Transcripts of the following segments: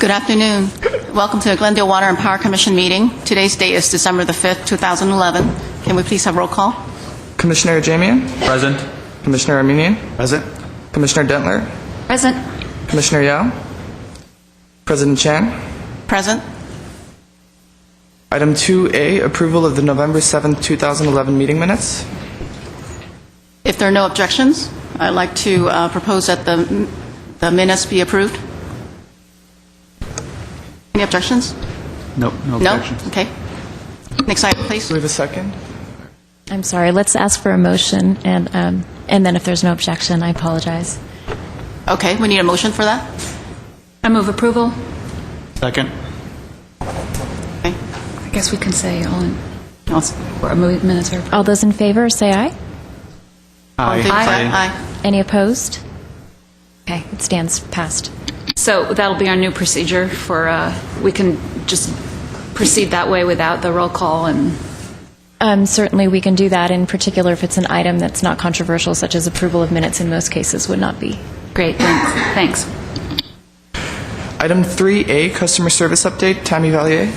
Good afternoon. Welcome to the Glendale Water and Power Commission meeting. Today's date is December the 5th, 2011. Can we please have roll call? Commissioner Jamian? Present. Commissioner Armenian? Present. Commissioner Dentler? Present. Commissioner Yao? President Chan? Present. Item 2A, approval of the November 7th, 2011 meeting minutes. If there are no objections, I'd like to propose that the minutes be approved. Any objections? No objections. No? Okay. Next item, please. Do we have a second? I'm sorry, let's ask for a motion, and then if there's no objection, I apologize. Okay, we need a motion for that? I move approval. Second. Okay. I guess we can say all in, All or minutes are. All those in favor, say aye. in favor, say aye. Any opposed? Okay, it stands passed. So that'll be our new procedure for, we can just proceed that way without the roll call and... Certainly, we can do that, in particular if it's an item that's not controversial, such as approval of minutes in most cases would not be. Great, thanks. Item 3A, customer service update. Tammy Valier.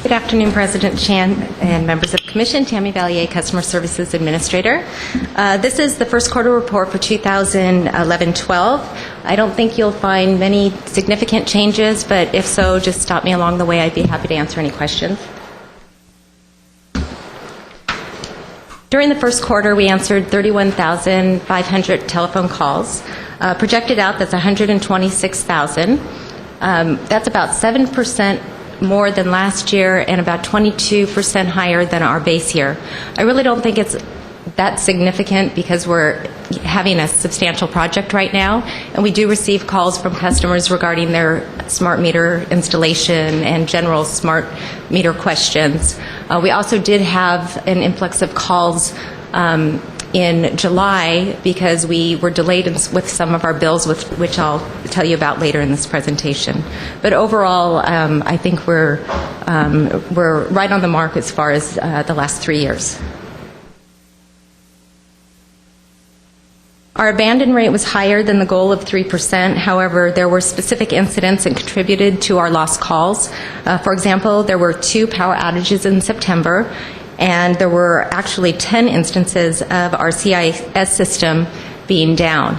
Good afternoon, President Chan and members of the Commission. Tammy Valier, Customer Services Administrator. This is the first quarter report for 2011-12. I don't think you'll find many significant changes, but if so, just stop me along the way. I'd be happy to answer any questions. During the first quarter, we answered 31,500 telephone calls. Projected out, that's 126,000. That's about 7% more than last year and about 22% higher than our base year. I really don't think it's that significant because we're having a substantial project right now, and we do receive calls from customers regarding their smart meter installation and general smart meter questions. We also did have an influx of calls in July because we were delayed with some of our bills, which I'll tell you about later in this presentation. But overall, I think we're right on the mark as far as the last 3 years. Our abandon rate was higher than the goal of 3%. However, there were specific incidents that contributed to our lost calls. For example, there were 2 power outages in September, and there were actually 10 instances of our CIS system being down.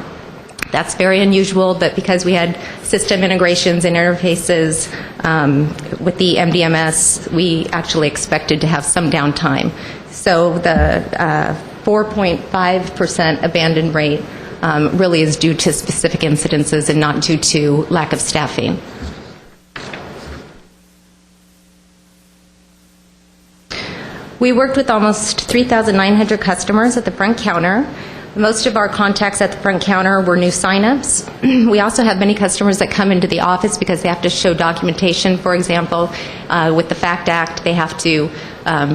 That's very unusual, but because we had system integrations and interfaces with the MDMS, we actually expected to have some downtime. So the 4.5% abandon rate really is due to specific incidences and not due to lack of staffing. We worked with almost 3,900 customers at the front counter. Most of our contacts at the front counter were new signups. We also have many customers that come into the office because they have to show documentation. For example, with the FACT Act, they have to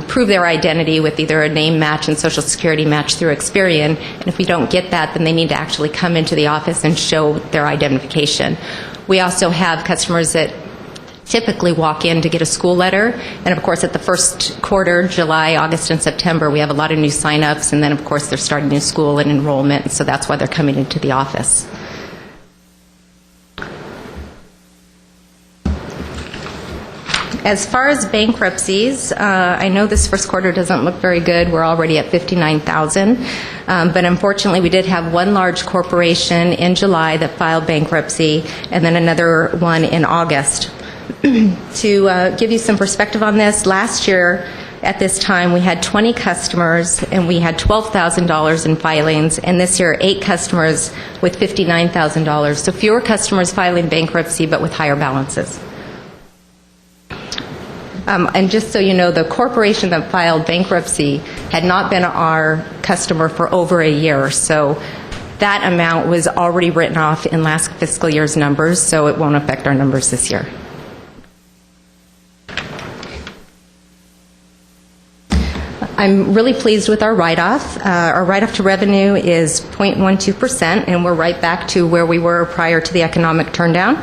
prove their identity with either a name match and Social Security match through Experian. And if we don't get that, then they need to actually come into the office and show their identification. We also have customers that typically walk in to get a school letter. And of course, at the first quarter, July, August, and September, we have a lot of new sign-ups. And then, of course, they're starting new school and enrollment. So that's why they're coming into the office. As far as bankruptcies, I know this first quarter doesn't look very good. We're already at 59,000. But unfortunately, we did have one large corporation in July that filed bankruptcy, and then another one in August. To give you some perspective on this, last year at this time we had 20 customers and we had $12,000 in filings, and this year 8 customers with $59,000. So fewer customers filing bankruptcy but with higher balances. And just so you know, the corporation that filed bankruptcy had not been our customer for over a year, so that amount was already written off in last fiscal year's numbers, so it won't affect our numbers this year. I'm really pleased with our write-off. Our write-off to revenue is 0.12%, and we're right back to where we were prior to the economic downturn,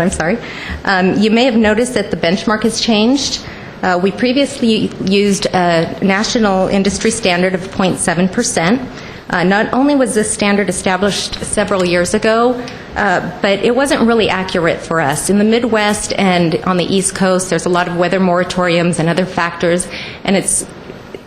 I'm sorry. You may have noticed that the benchmark has changed. We previously used a national industry standard of 0.7%. Not only was this standard established several years ago, but it wasn't really accurate for us. In the Midwest and on the East Coast, there's a lot of weather moratoriums and other factors, and it's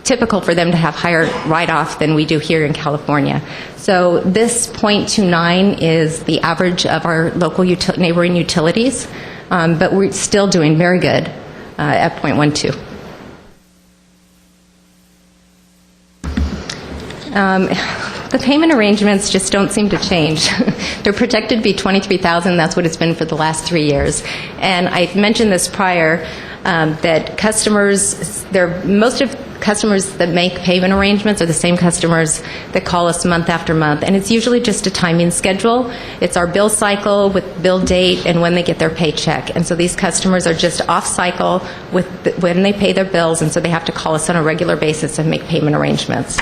typical for them to have higher write-off than we do here in California. So this 0.29 is the average of our local neighboring utilities, but we're still doing very good at 0.12. The payment arrangements just don't seem to change. They're projected to be $23,000. That's what it's been for the last 3 years. And I've mentioned this prior, that customers, most of customers that make payment arrangements are the same customers that call us month after month. And it's usually just a timing schedule. It's our bill cycle with bill date and when they get their paycheck. And so these customers are just off cycle with when they pay their bills, and so they have to call us on a regular basis and make payment arrangements.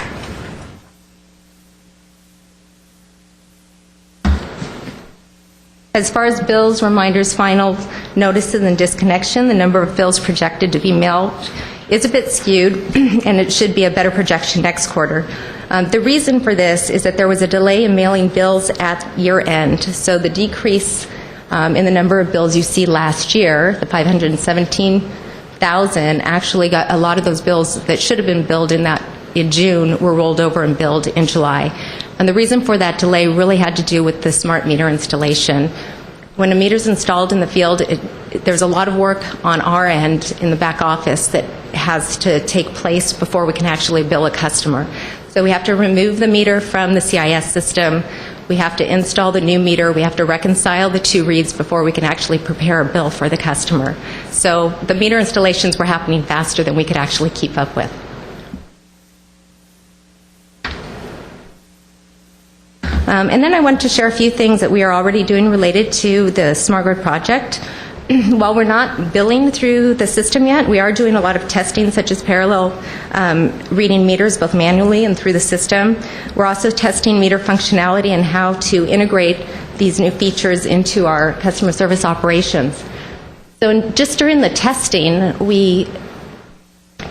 As far as bills, reminders, final notices, and disconnection, the number of bills projected to be mailed is a bit skewed, and it should be a better projection next quarter. The reason for this is that there was a delay in mailing bills at year end, so the decrease in the number of bills you see last year, the 517,000, actually got a lot of those bills that should have been billed in June were rolled over and billed in July. And the reason for that delay really had to do with the smart meter installation. When a meter is installed in the field, there's a lot of work on our end in the back office that has to take place before we can actually bill a customer. So we have to remove the meter from the CIS system. We have to install the new meter. We have to reconcile the two reads before we can actually prepare a bill for the customer. So the meter installations were happening faster than we could actually keep up with. And then I want to share a few things that we are already doing related to the Smart Grid project. While we're not billing through the system yet, we are doing a lot of testing, such as parallel reading meters, both manually and through the system. We're also testing meter functionality and how to integrate these new features into our customer service operations. So just during the testing, we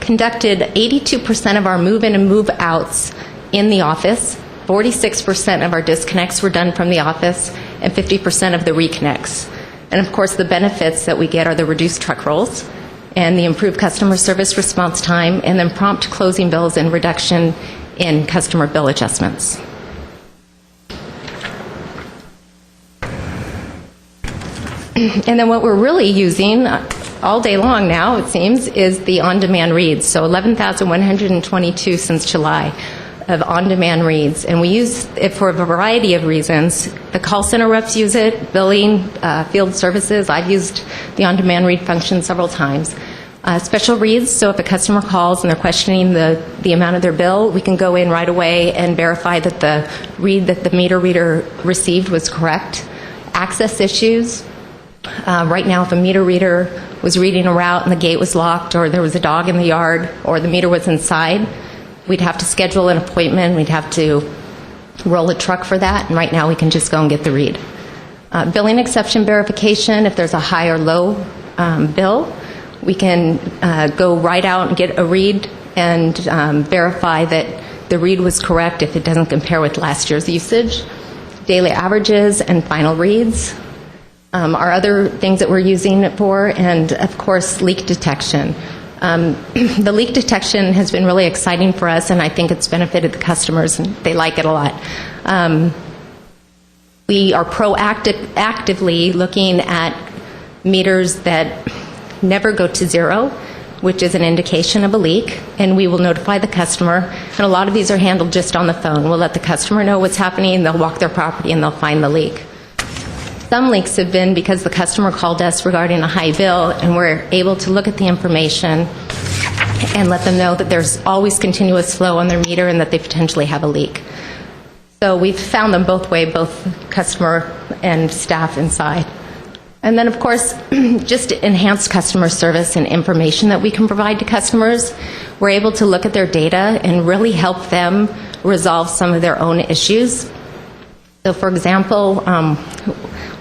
conducted 82% of our move-in and move-outs in the office. 46% of our disconnects were done from the office, and 50% of the reconnects. And of course, the benefits that we get are the reduced truck rolls and the improved customer service response time, and then prompt closing bills and reduction in customer bill adjustments. And then what we're really using all day long now, it seems, is the on-demand reads. So 11,122 since July of on-demand reads, and we use it for a variety of reasons. The call center reps use it, billing, field services. I've used the on-demand read function several times. Special reads, so if a customer calls and they're questioning the amount of their bill, we can go in right away and verify that the read that the meter reader received was correct. Access issues. Right now, if a meter reader was reading a route and the gate was locked, or there was a dog in the yard, or the meter was inside, we'd have to schedule an appointment. We'd have to roll a truck for that, and right now we can just go and get the read. Billing exception verification, if there's a high or low bill, we can go right out and get a read and verify that the read was correct if it doesn't compare with last year's usage. Daily averages and final reads are other things that we're using it for, and of course leak detection. The leak detection has been really exciting for us, and I think it's benefited the customers, and they like it a lot. We are actively looking at meters that never go to zero, which is an indication of a leak, and we will notify the customer. And a lot of these are handled just on the phone. We'll let the customer know what's happening, they'll walk their property, and they'll find the leak. Some leaks have been because the customer called us regarding a high bill, and we're able to look at the information and let them know that there's always continuous flow on their meter and that they potentially have a leak. So we've found them both ways, both customer and staff inside. And then, of course, just enhanced customer service and information that we can provide to customers. We're able to look at their data and really help them resolve some of their own issues. So, for example,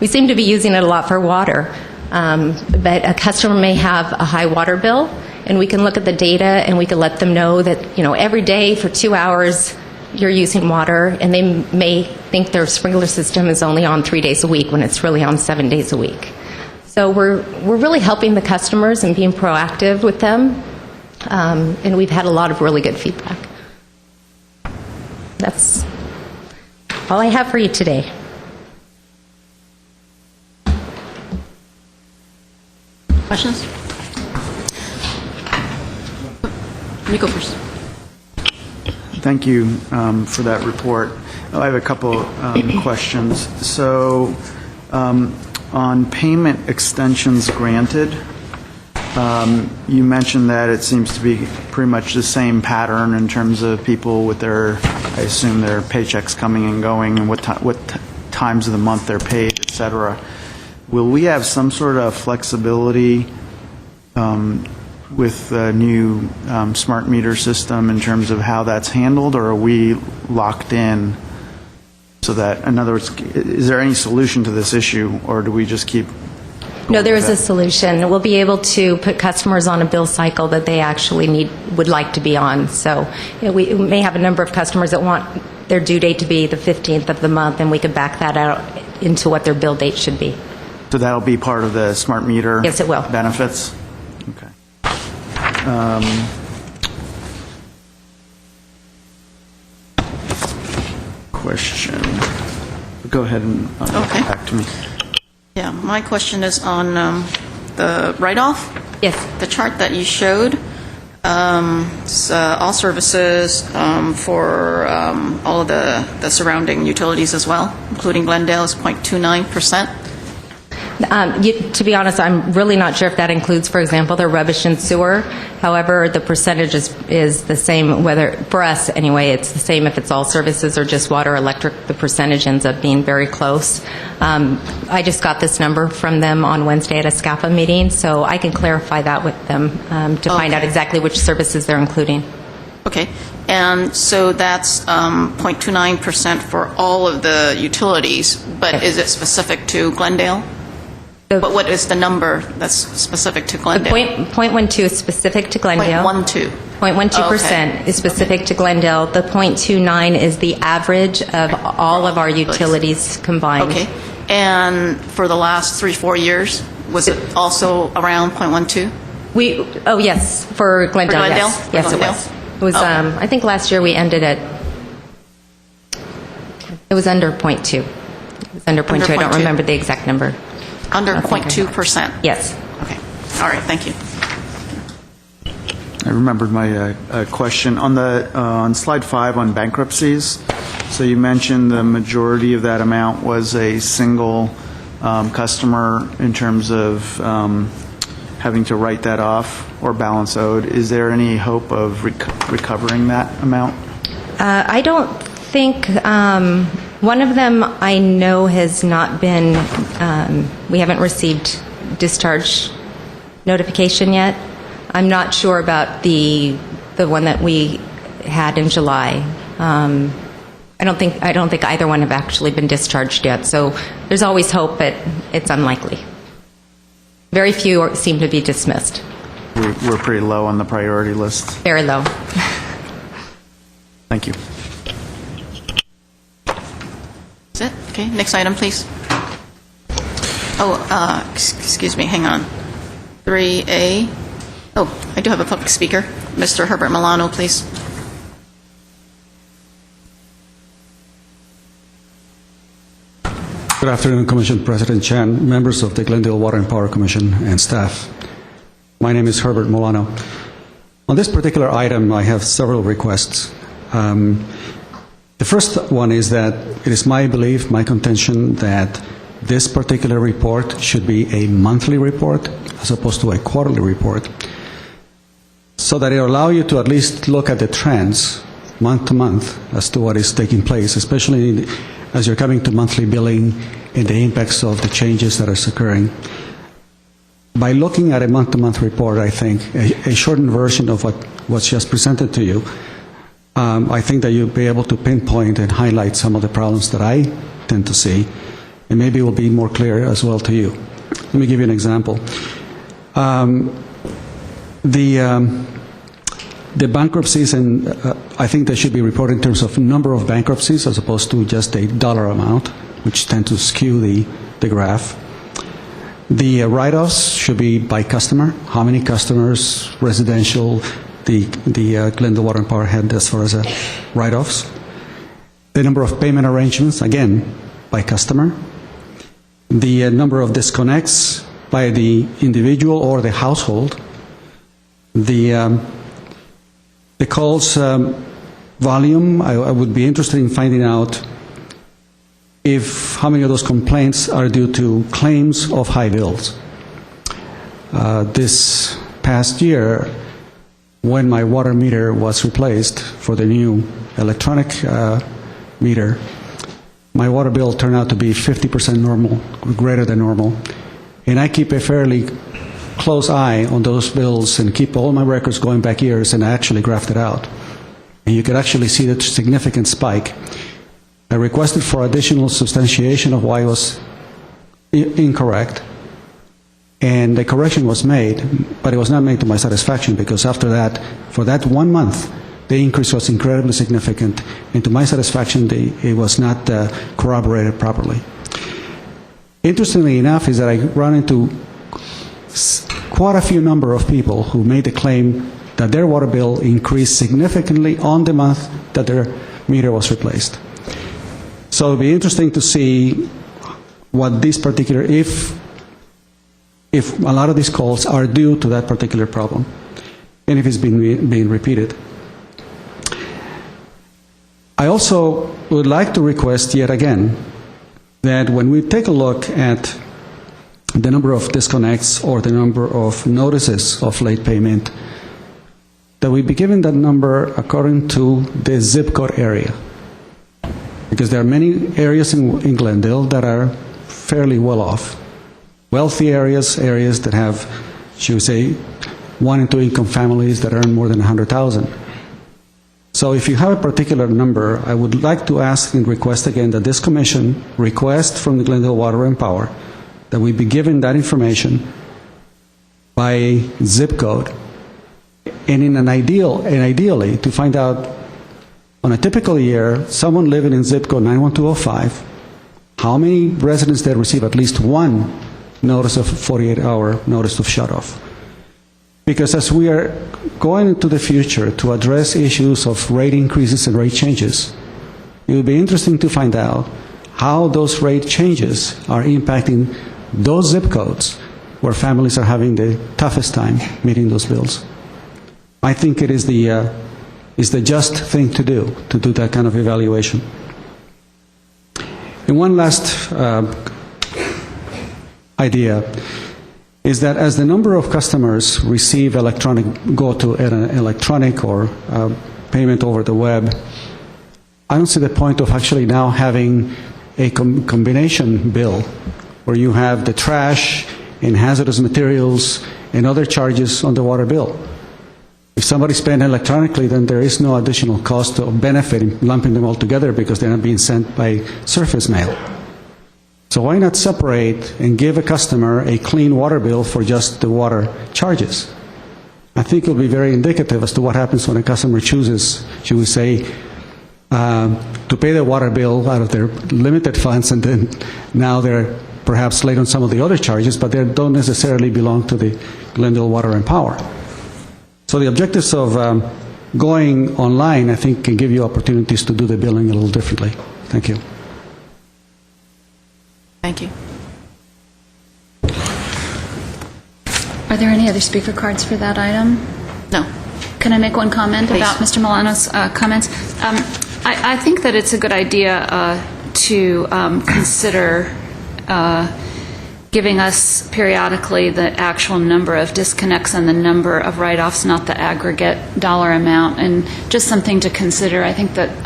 we seem to be using it a lot for water, but a customer may have a high water bill, and we can look at the data and we can let them know that, every day for 2 hours you're using water, and they may think their sprinkler system is only on 3 days a week when it's really on 7 days a week. So we're really helping the customers and being proactive with them, and we've had a lot of really good feedback. That's all I have for you today. Questions? You go first. Thank you for that report. I have a couple questions. So, on payment extensions granted, you mentioned that it seems to be pretty much the same pattern in terms of people with their, I assume, their paychecks coming and going, and what times of the month they're paid, et cetera. Will we have some sort of flexibility with the new smart meter system in terms of how that's handled, or are we locked in so that, in other words, is there any solution to this issue, or do we just keep No, there is a solution. We'll be able to put customers on a bill cycle that they actually would like to be on. So we may have a number of customers that want their due date to be the 15th of the month, and we could back that out into what their bill date should be. So that'll be part of the smart meter Yes, it will. benefits? Okay. Question. Go ahead and Okay. back to me. Yeah, my question is on the write-off. Yes. The chart that you showed, it's, all services for all of the surrounding utilities as well, including Glendale, is 0.29%. To be honest, I'm really not sure if that includes, for example, the rubbish and sewer. However, the percentage is the same, whether, for us anyway, it's the same if it's all services or just water, electric. The percentage ends up being very close. I just got this number from them on Wednesday at a SCAPA meeting, so I can clarify that with them to find out exactly which services they're including. Okay, and so that's 0.29% for all of the utilities, but Yes. is it specific to Glendale? What is the number that's specific to The Glendale? 0.12 is specific to Glendale. 0.12. 0.12% Okay. is specific to Glendale. The 0.29 is the average of all of our utilities combined. Okay, and for the last 3-4 years, was it also around 0.12? Oh, yes, for Glendale, For Glendale? yes. For Yes, Glendale? it was. Okay. I think last year we ended at, it was under 0.2. It was under 0.2. I don't 0.2. remember the exact number. Under I think I have. 0.2%? Yes. Okay, all right, thank you. I remembered my question on slide 5 on bankruptcies. So you mentioned the majority of that amount was a single customer in terms of having to write that off or balance owed. Is there any hope of recovering that amount? I don't think, one of them I know has not been, we haven't received discharge notification yet. I'm not sure about the one that we had in July. I don't think either one have actually been discharged yet, so there's always hope, but it's unlikely. Very few seem to be dismissed. We're pretty low on the priority list. Very low. Thank you. That's it? Okay, next item, please. Oh, excuse me, hang on. 3A. Oh, I do have a public speaker. Mr. Herbert Milano, please. Good afternoon, Commission President Chan, members of the Glendale Water and Power Commission, and staff. My name is Herbert Milano. On this particular item, I have several requests. The first one is that it is my belief, my contention, that this particular report should be a monthly report as opposed to a quarterly report, so that it will allow you to at least look at the trends month to month as to what is taking place, especially as you're coming to monthly billing and the impacts of the changes that are occurring. By looking at a month-to-month report, I think, a shortened version of what's just presented to you, I think that you'll be able to pinpoint and highlight some of the problems that I tend to see, and maybe it will be more clear as well to you. Let me give you an example. the bankruptcies, and I think they should be reported in terms of number of bankruptcies as opposed to just a dollar amount, which tend to skew the graph. The write-offs should be by customer. How many customers, residential, the Glendale Water and Power had as far as write-offs. The number of payment arrangements, again, by customer. The number of disconnects by the individual or the household. The calls volume, I would be interested in finding out how many of those complaints are due to claims of high bills. This past year, when my water meter was replaced for the new electronic meter, my water bill turned out to be 50% normal, greater than normal. And I keep a fairly close eye on those bills and keep all my records going back years, and I actually graphed it out. And you could actually see the significant spike. I requested for additional substantiation of why it was incorrect, and the correction was made, but it was not made to my satisfaction, because after that, for that 1 month, the increase was incredibly significant, and to my satisfaction, it was not corroborated properly. Interestingly enough is that I run into quite a few number of people who made the claim that their water bill increased significantly on the month that their meter was replaced. So it'll be interesting to see what this particular, if a lot of these calls are due to that particular problem, and if it's being repeated. I also would like to request yet again that when we take a look at the number of disconnects or the number of notices of late payment, that we be given that number according to the zip code area. Because there are many areas in Glendale that are fairly well off. Wealthy areas that have, should we say, 1 and 2 income families that earn more than $100,000. So if you have a particular number, I would like to ask and request again that this commission request from the Glendale Water and Power that we be given that information by zip code, and ideally to find out on a typical year, someone living in zip code 91205, how many residents there receive at least one notice of 48-hour notice of shutoff. Because as we are going into the future to address issues of rate increases and rate changes, it will be interesting to find out how those rate changes are impacting those zip codes where families are having the toughest time meeting those bills. I think it is the just thing to do that kind of evaluation. And one last idea is that as the number of customers receive go to an electronic or payment over the web, I don't see the point of actually now having a combination bill where you have the trash and hazardous materials and other charges on the water bill. If somebody spends electronically, then there is no additional cost or benefit in lumping them all together because they're not being sent by surface mail. So why not separate and give a customer a clean water bill for just the water charges? I think it will be very indicative as to what happens when a customer chooses, should we say, to pay their water bill out of their limited funds, and then now they're perhaps late on some of the other charges, but they don't necessarily belong to the Glendale Water and Power. So the objectives of going online, I think, can give you opportunities to do the billing a little differently. Thank you. Thank you. Are there any other speaker cards for that item? No. Can I make one comment Please. about Mr. Milano's comments? I think that it's a good idea to consider giving us periodically the actual number of disconnects and the number of write-offs, not the aggregate dollar amount, and just something to consider. I think that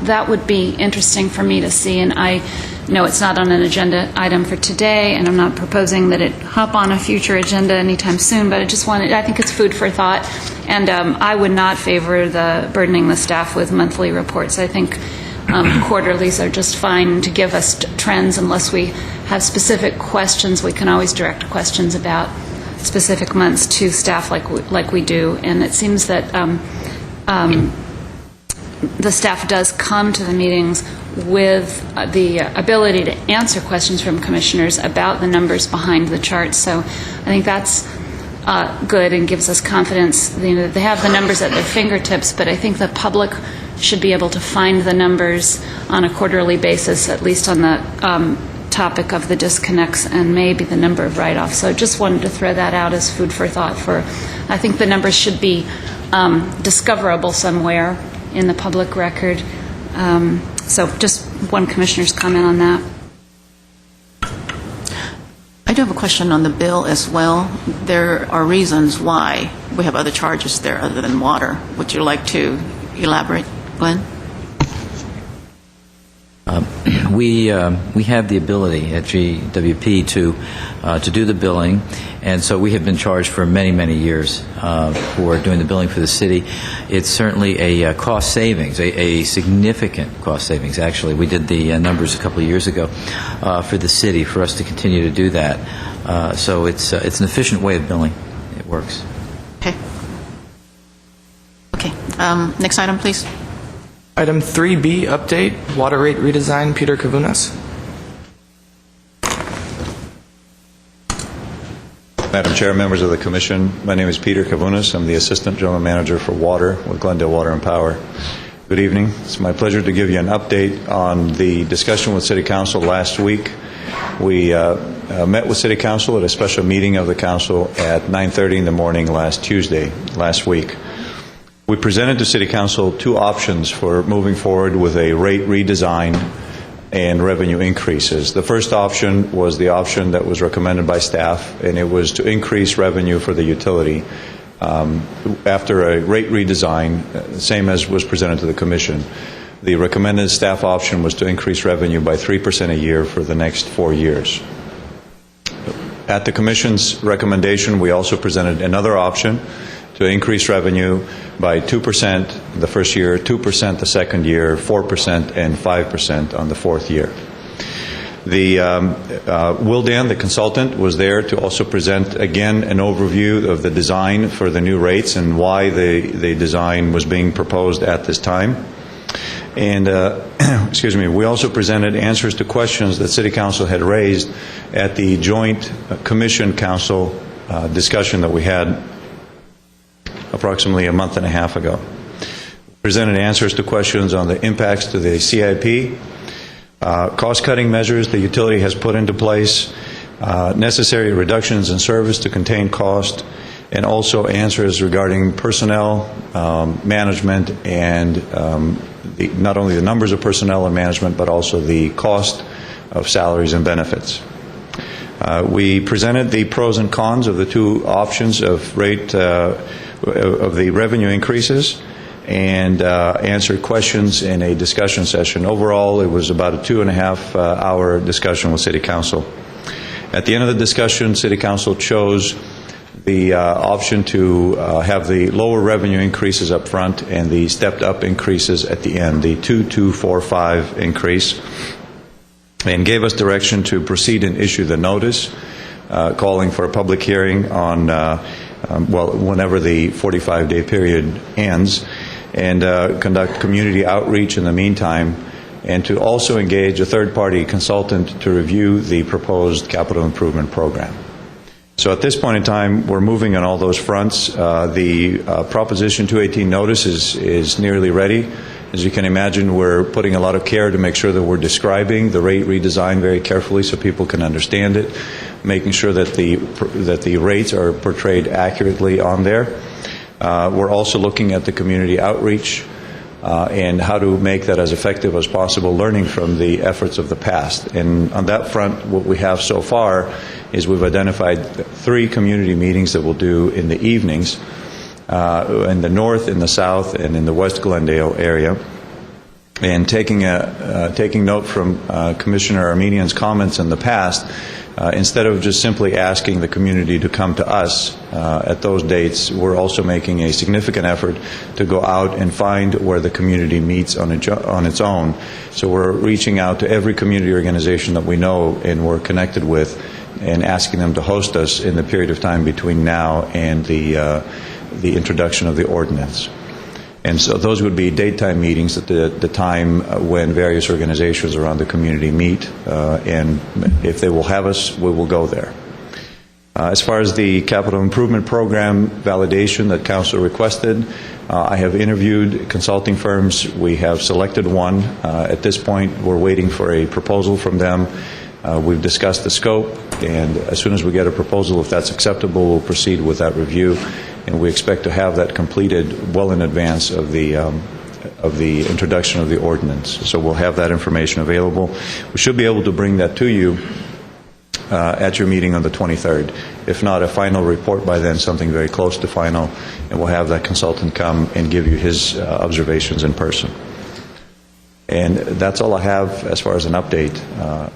that would be interesting for me to see, and I know it's not on an agenda item for today, and I'm not proposing that it hop on a future agenda anytime soon, but I think it's food for thought, and I would not favor burdening the staff with monthly reports. I think quarterlies are just fine to give us trends. Unless we have specific questions, we can always direct questions about specific months to staff like we do. And it seems that the staff does come to the meetings with the ability to answer questions from commissioners about the numbers behind the charts. So I think that's good and gives us confidence. You know, they have the numbers at their fingertips, but I think the public should be able to find the numbers on a quarterly basis, at least on the topic of the disconnects and maybe the number of write-offs. So just wanted to throw that out as food for thought. I think the numbers should be discoverable somewhere in the public record. So just one commissioner's comment on that. I do have a question on the bill as well. There are reasons why we have other charges there other than water. Would you like to elaborate, Glenn? We have the ability at GWP to do the billing, and so we have been charged for many, many years for doing the billing for the city. It's certainly a cost savings, a significant cost savings, actually. We did the numbers a couple of years ago for the city for us to continue to do that. So it's an efficient way of billing. It works. Okay. Okay. Next item, please. Item 3B, update, water rate redesign, Peter Kavunas. Madam Chair, members of the Commission, my name is Peter Kavunas. I'm the Assistant General Manager for Water with Glendale Water and Power. Good evening. It's my pleasure to give you an update on the discussion with City Council last week. We met with City Council at a special meeting of the Council at 9:30 in the morning last week. We presented to City Council two options for moving forward with a rate redesign and revenue increases. The first option was the option that was recommended by staff, and it was to increase revenue for the utility after a rate redesign, same as was presented to the Commission. The recommended staff option was to increase revenue by 3% a year for the next 4 years. At the Commission's recommendation, we also presented another option to increase revenue by 2% the first year, 2% the second year, 4%, and 5% on the fourth year. Will Dan, the consultant, was there to also present, again, an overview of the design for the new rates and why the design was being proposed at this time. And, we also presented answers to questions that City Council had raised at the joint Commission Council discussion that we had approximately a month and a half ago. Presented answers to questions on the impacts to the CIP, cost-cutting measures the utility has put into place, necessary reductions in service to contain cost, and also answers regarding personnel management and not only the numbers of personnel and management, but also the cost of salaries and benefits. We presented the pros and cons of the two options of rate of the revenue increases and answered questions in a discussion session. Overall, it was about a 2.5-hour discussion with City Council. At the end of the discussion, City Council chose the option to have the lower revenue increases up front and the stepped-up increases at the end, the 2-2-4-5 increase, and gave us direction to proceed and issue the notice calling for a public hearing on whenever the 45-day period ends, and conduct community outreach in the meantime, and to also engage a third-party consultant to review the proposed capital improvement program. So at this point in time, we're moving on all those fronts. The Proposition 218 notice is nearly ready. As you can imagine, we're putting a lot of care to make sure that we're describing the rate redesign very carefully so people can understand it, making sure that the rates are portrayed accurately on there. We're also looking at the community outreach and how to make that as effective as possible, learning from the efforts of the past. And on that front, what we have so far is we've identified 3 community meetings that we'll do in the evenings in the north, in the south, and in the West Glendale area. And taking note from Commissioner Armenian's comments in the past, instead of just simply asking the community to come to us at those dates, we're also making a significant effort to go out and find where the community meets on its own. So we're reaching out to every community organization that we know and we're connected with and asking them to host us in the period of time between now and the introduction of the ordinance. And so those would be daytime meetings at the time when various organizations around the community meet, and if they will have us, we will go there. As far as the capital improvement program validation that Council requested, I have interviewed consulting firms. We have selected one. At this point, we're waiting for a proposal from them. We've discussed the scope, and as soon as we get a proposal, if that's acceptable, we'll proceed with that review, and we expect to have that completed well in advance of the introduction of the ordinance. So we'll have that information available. We should be able to bring that to you at your meeting on the 23rd. If not a final report by then, something very close to final, and we'll have that consultant come and give you his observations in person. And that's all I have as far as an update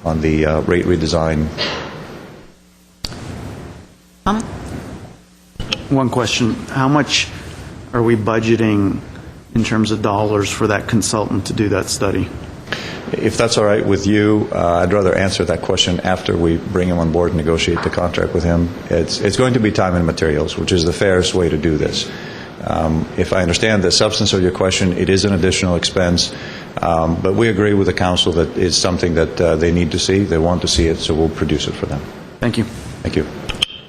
on the rate redesign. Comment? One question. How much are we budgeting in terms of dollars for that consultant to do that study? If that's all right with you, I'd rather answer that question after we bring him on board and negotiate the contract with him. It's going to be time and materials, which is the fairest way to do this. If I understand the substance of your question, it is an additional expense, but we agree with the council that it's something that they need to see, they want to see it, so we'll produce it for them. Thank you. Thank you.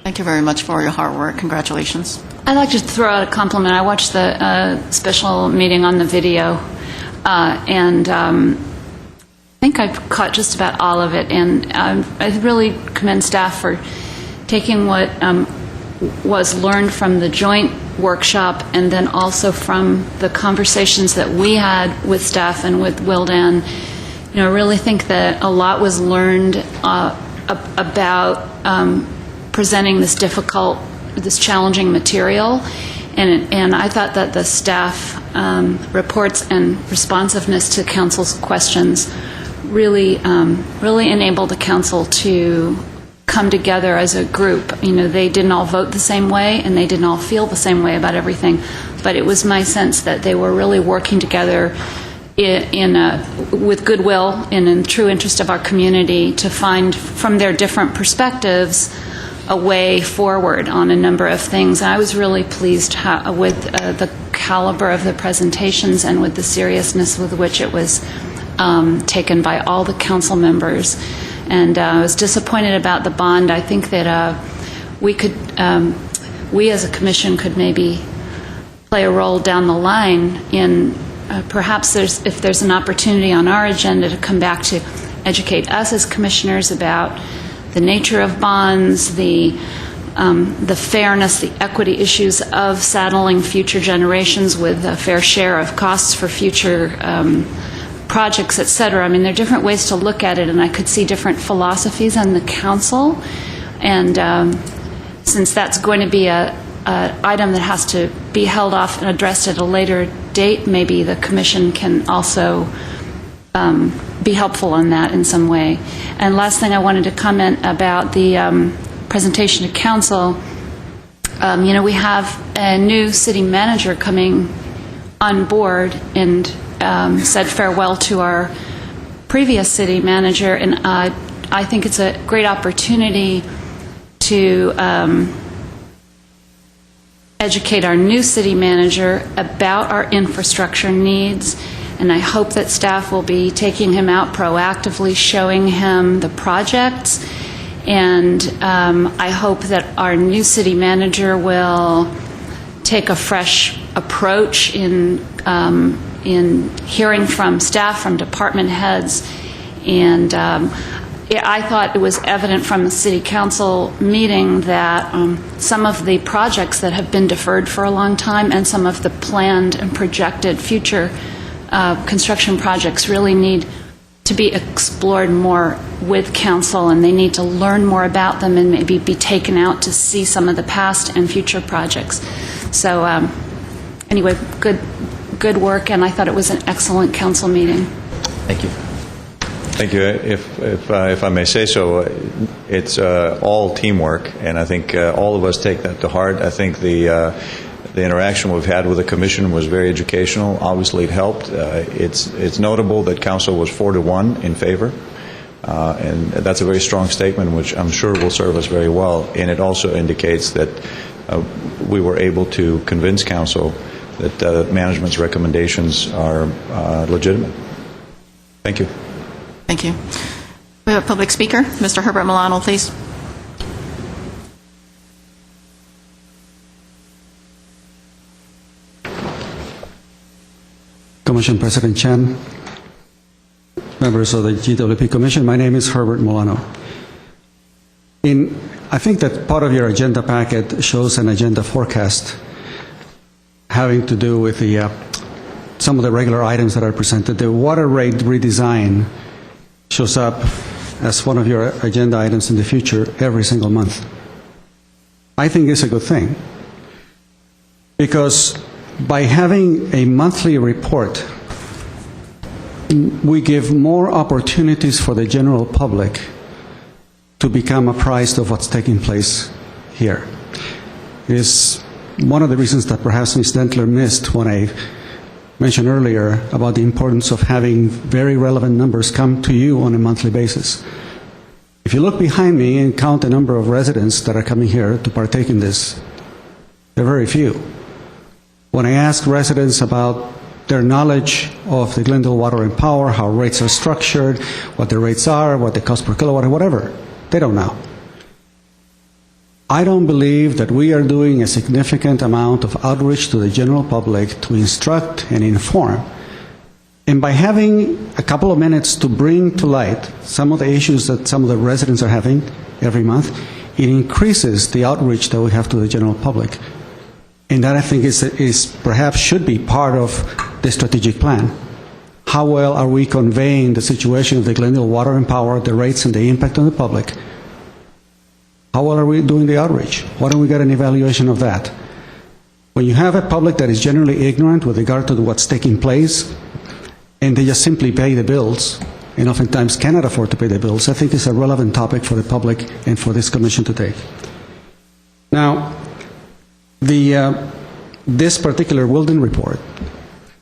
Thank you very much for your hard work. Congratulations. I'd like to throw out a compliment. I watched the special meeting on the video, and I think I've caught just about all of it, and I really commend staff for taking what was learned from the joint workshop and then also from the conversations that we had with staff and with Wildan. You know, I really think that a lot was learned about presenting this difficult, this challenging material, and I thought that the staff reports and responsiveness to council's questions really enabled the council to come together as a group. You know, they didn't all vote the same way and they didn't all feel the same way about everything, but it was my sense that they were really working together with goodwill and in true interest of our community to find from their different perspectives a way forward on a number of things. I was really pleased with the caliber of the presentations and with the seriousness with which it was taken by all the council members. And I was disappointed about the bond. I think that we as a commission could maybe play a role down the line in perhaps if there's an opportunity on our agenda to come back to educate us as commissioners about the nature of bonds, the fairness, the equity issues of saddling future generations with a fair share of costs for future projects, et cetera. I mean, there are different ways to look at it, and I could see different philosophies on the council. And since that's going to be an item that has to be held off and addressed at a later date, maybe the commission can also be helpful on that in some way. And last thing I wanted to comment about the presentation to council. You know, we have a new city manager coming on board and said farewell to our previous city manager, and I think it's a great opportunity to educate our new city manager about our infrastructure needs, and I hope that staff will be taking him out proactively, showing him the projects, and I hope that our new city manager will take a fresh approach in hearing from staff, from department heads, and I thought it was evident from the city council meeting that some of the projects that have been deferred for a long time and some of the planned and projected future construction projects really need to be explored more with council, and they need to learn more about them and maybe be taken out to see some of the past and future projects. So anyway, good work, and I thought it was an excellent council meeting. Thank you. Thank you. If I may say so, it's all teamwork, and I think all of us take that to heart. I think the interaction we've had with the commission was very educational. Obviously, it helped. It's notable that council was 4-1 in favor, and that's a very strong statement, which I'm sure will serve us very well. And it also indicates that we were able to convince council that management's recommendations are legitimate. Thank you. Thank you. We have a public speaker. Mr. Herbert Milano, please. Commission President Chen, members of the GWP Commission, my name is Herbert Milano. I think that part of your agenda packet shows an agenda forecast having to do with some of the regular items that are presented. The water rate redesign shows up as one of your agenda items in the future every single month. I think it's a good thing, because by having a monthly report, we give more opportunities for the general public to become apprised of what's taking place here. It is one of the reasons that perhaps Ms. Dentler missed when I mentioned earlier about the importance of having very relevant numbers come to you on a monthly basis. If you look behind me and count the number of residents that are coming here to partake in this, there are very few. When I ask residents about their knowledge of the Glendale Water and Power, how rates are structured, what the rates are, what the cost per kilowatt, whatever, they don't know. I don't believe that we are doing a significant amount of outreach to the general public to instruct and inform. And by having a couple of minutes to bring to light some of the issues that some of the residents are having every month, it increases the outreach that we have to the general public. And that, I think, is perhaps should be part of the strategic plan. How well are we conveying the situation of the Glendale Water and Power, the rates and the impact on the public? How well are we doing the outreach? Why don't we get an evaluation of that? When you have a public that is generally ignorant with regard to what's taking place, and they just simply pay the bills, and oftentimes cannot afford to pay the bills, I think it's a relevant topic for the public and for this commission to take. Now, this particular Wilden report,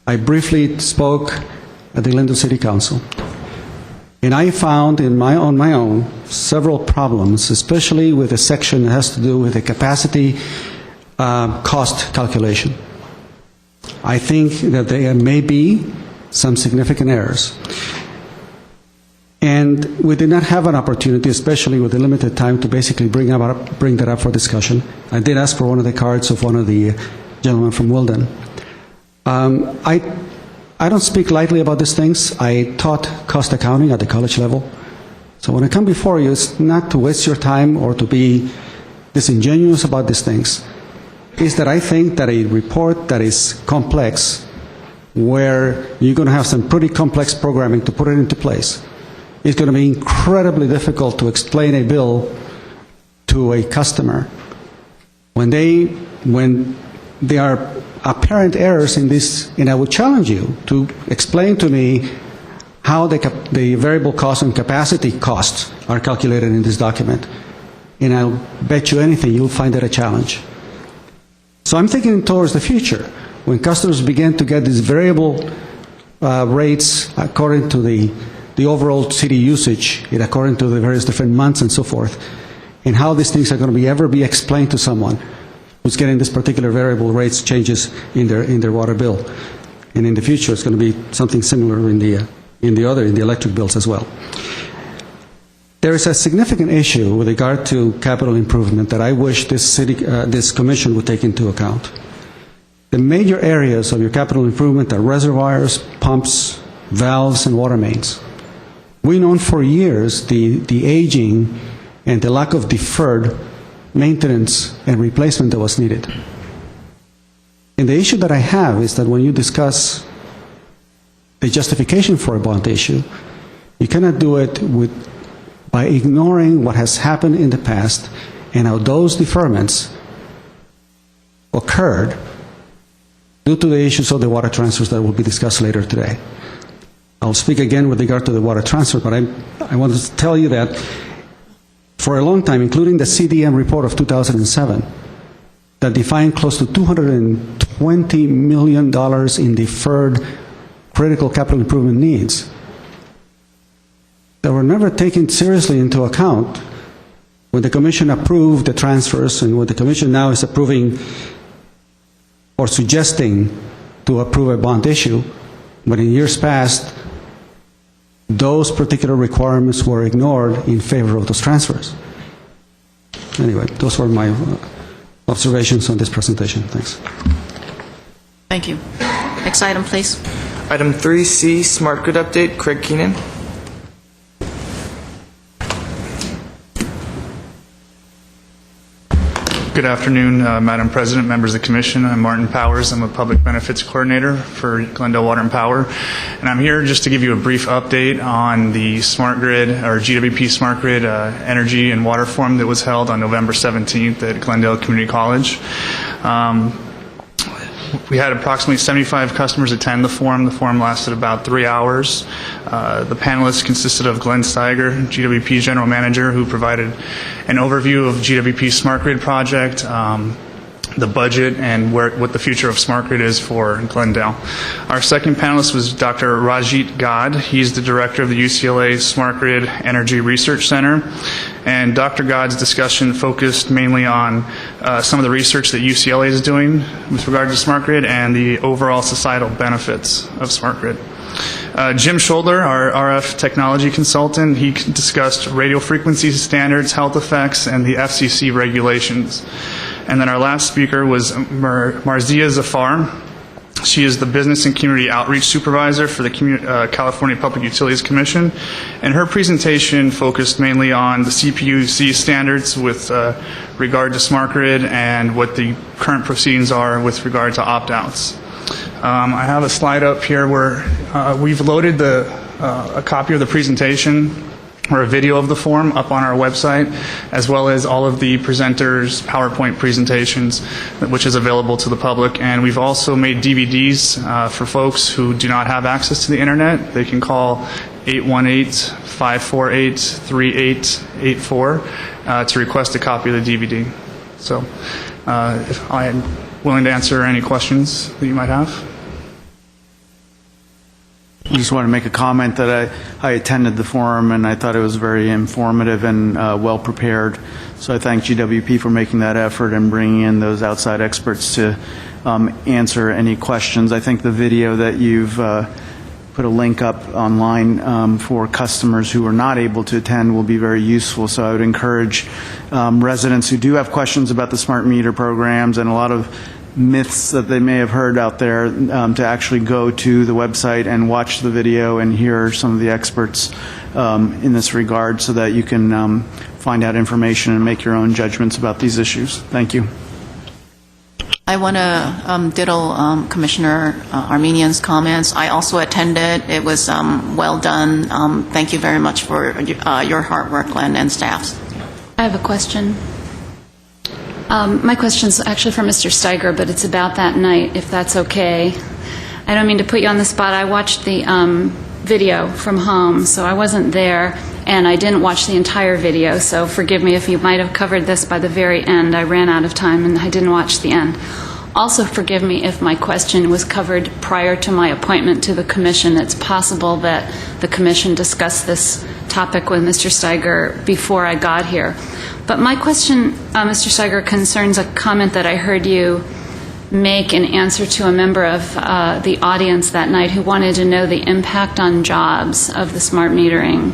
I briefly spoke at the Glendale City Council, and I found on my own several problems, especially with a section that has to do with the capacity cost calculation. I think that there may be some significant errors. And we did not have an opportunity, especially with the limited time, to basically bring that up for discussion. I did ask for one of the cards of one of the gentlemen from Wilden. I don't speak lightly about these things. I taught cost accounting at the college level. So when I come before you, it's not to waste your time or to be disingenuous about these things. It's that I think that a report that is complex, where you're going to have some pretty complex programming to put it into place, it's going to be incredibly difficult to explain a bill to a customer when there are apparent errors in this. And I would challenge you to explain to me how the variable cost and capacity costs are calculated in this document. And I'll bet you anything you'll find that a challenge. So I'm thinking towards the future, when customers begin to get these variable rates according to the overall city usage, and according to the various different months and so forth, and how these things are going to ever be explained to someone who's getting this particular variable rates changes in their water bill. And in the future, it's going to be something similar in the electric bills as well. There is a significant issue with regard to capital improvement that I wish this commission would take into account. The major areas of your capital improvement are reservoirs, pumps, valves, and water mains. We've known for years the aging and the lack of deferred maintenance and replacement that was needed. And the issue that I have is that when you discuss the justification for a bond issue, you cannot do it by ignoring what has happened in the past and how those deferments occurred due to the issues of the water transfers that will be discussed later today. I'll speak again with regard to the water transfer, but I wanted to tell you that for a long time, including the CDM report of 2007, that defined close to $220 million in deferred critical capital improvement needs that were never taken seriously into account when the Commission approved the transfers, and when the Commission now is approving or suggesting to approve a bond issue, but in years past, those particular requirements were ignored in favor of those transfers. Anyway, those were my observations on this presentation. Thanks. Thank you. Next item, please. Item 3C, Smart Grid Update, Craig Keenan. Good afternoon, Madam President, members of the Commission. I'm Martin Powers. I'm a Public Benefits Coordinator for Glendale Water and Power. And I'm here just to give you a brief update on the Smart Grid, or GWP Smart Grid Energy and Water Forum that was held on November 17th at Glendale Community College. We had approximately 75 customers attend the forum. The forum lasted about 3 hours. The panelists consisted of Glenn Steiger, GWP's General Manager, who provided an overview of GWP's Smart Grid project, the budget, and what the future of Smart Grid is for Glendale. Our second panelist was Dr. Rajit God. He's the director of the UCLA Smart Grid Energy Research Center. And Dr. God's discussion focused mainly on some of the research that UCLA is doing with regard to Smart Grid and the overall societal benefits of Smart Grid. Jim Scholder, our RF technology consultant, he discussed radio frequency standards, health effects, and the FCC regulations. And then our last speaker was Marzia Zafar. She is the Business and Community Outreach Supervisor for the California Public Utilities Commission, and her presentation focused mainly on the CPUC standards with regard to Smart Grid and what the current proceedings are with regard to opt-outs. I have a slide up here where we've loaded a copy of the presentation or a video of the forum up on our website, as well as all of the presenters' PowerPoint presentations, which is available to the public. And we've also made DVDs for folks who do not have access to the internet. They can call 818-548-3884 to request a copy of the DVD. So if I'm willing to answer any questions that you might have. I just want to make a comment that I attended the forum and I thought it was very informative and well prepared. So I thank GWP for making that effort and bringing in those outside experts to answer any questions. I think the video that you've put a link up online for customers who are not able to attend will be very useful. So I would encourage residents who do have questions about the smart meter programs and a lot of myths that they may have heard out there to actually go to the website and watch the video and hear some of the experts in this regard so that you can find out information and make your own judgments about these issues. Thank you. I want to diddle Commissioner Armenian's comments. I also attended. It was well done. Thank you very much for your hard work, Glenn, and staff. I have a question. My question is actually for Mr. Steiger, but it's about that night, if that's okay. I don't mean to put you on the spot. I watched the video from home, so I wasn't there, and I didn't watch the entire video, so forgive me if you might have covered this by the very end. I ran out of time, and I didn't watch the end. Also, forgive me if my question was covered prior to my appointment to the Commission. It's possible that the Commission discussed this topic with Mr. Steiger before I got here. But my question, Mr. Steiger, concerns a comment that I heard you make in answer to a member of the audience that night who wanted to know the impact on jobs of the smart metering.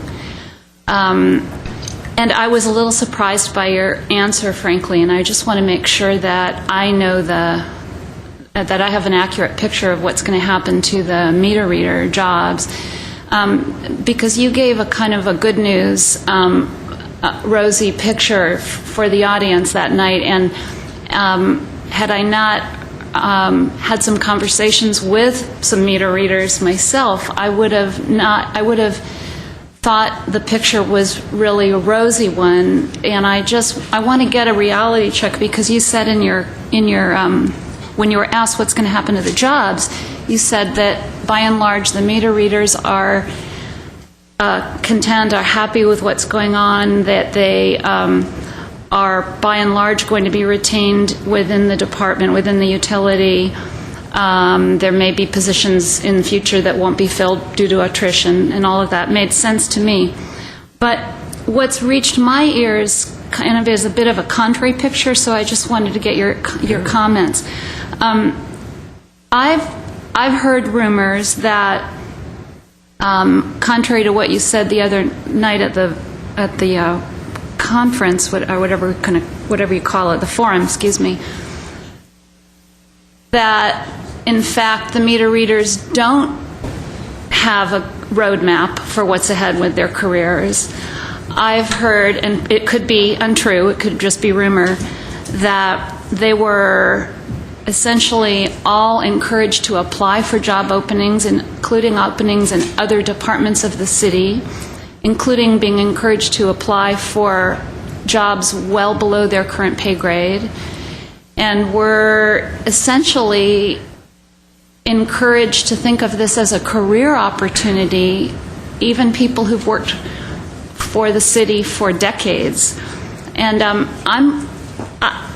And I was a little surprised by your answer, frankly, and I just want to make sure that I know that I have an accurate picture of what's going to happen to the meter reader jobs. Because you gave a kind of a good news, rosy picture for the audience that night, and had I not had some conversations with some meter readers myself, I would have thought the picture was really a rosy one. And I want to get a reality check, because you said in your when you were asked what's going to happen to the jobs, you said that by and large the meter readers are content, are happy with what's going on, that they are by and large going to be retained within the department, within the utility. There may be positions in the future that won't be filled due to attrition, and all of that made sense to me. But what's reached my ears kind of is a bit of a contrary picture, so I just wanted to get your comments. I've I've heard rumors that, contrary to what you said the other night at the conference, or whatever you call it, the forum, excuse me, that in fact the meter readers don't have a roadmap for what's ahead with their careers. I've heard, and it could be untrue, it could just be rumor, that they were essentially all encouraged to apply for job openings, including openings in other departments of the city, including being encouraged to apply for jobs well below their current pay grade, and were essentially encouraged to think of this as a career opportunity, even people who've worked for the city for decades. And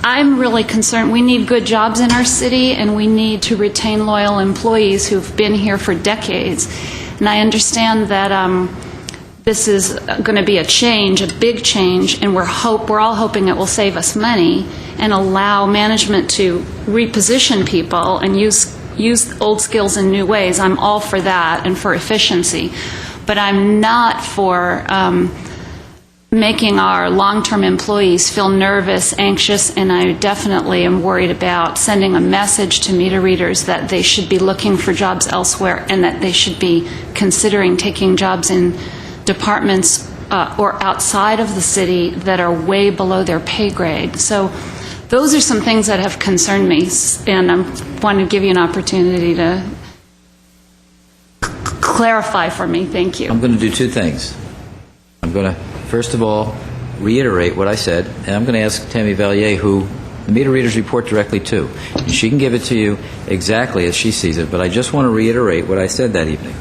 I'm really concerned. We need good jobs in our city, and we need to retain loyal employees who've been here for decades. And I understand that this is going to be a change, a big change, and we're all hoping it will save us money and allow management to reposition people and use old skills in new ways. I'm all for that and for efficiency. But I'm not for making our long-term employees feel nervous, anxious, and I definitely am worried about sending a message to meter readers that they should be looking for jobs elsewhere and that they should be considering taking jobs in departments or outside of the city that are way below their pay grade. So those are some things that have concerned me, and I want to give you an opportunity to clarify for me. Thank you. I'm going to do two things. I'm going to, first of all, reiterate what I said, and I'm going to ask Tammy Valier, who the meter readers report directly to. And she can give it to you exactly as she sees it, but I just want to reiterate what I said that evening.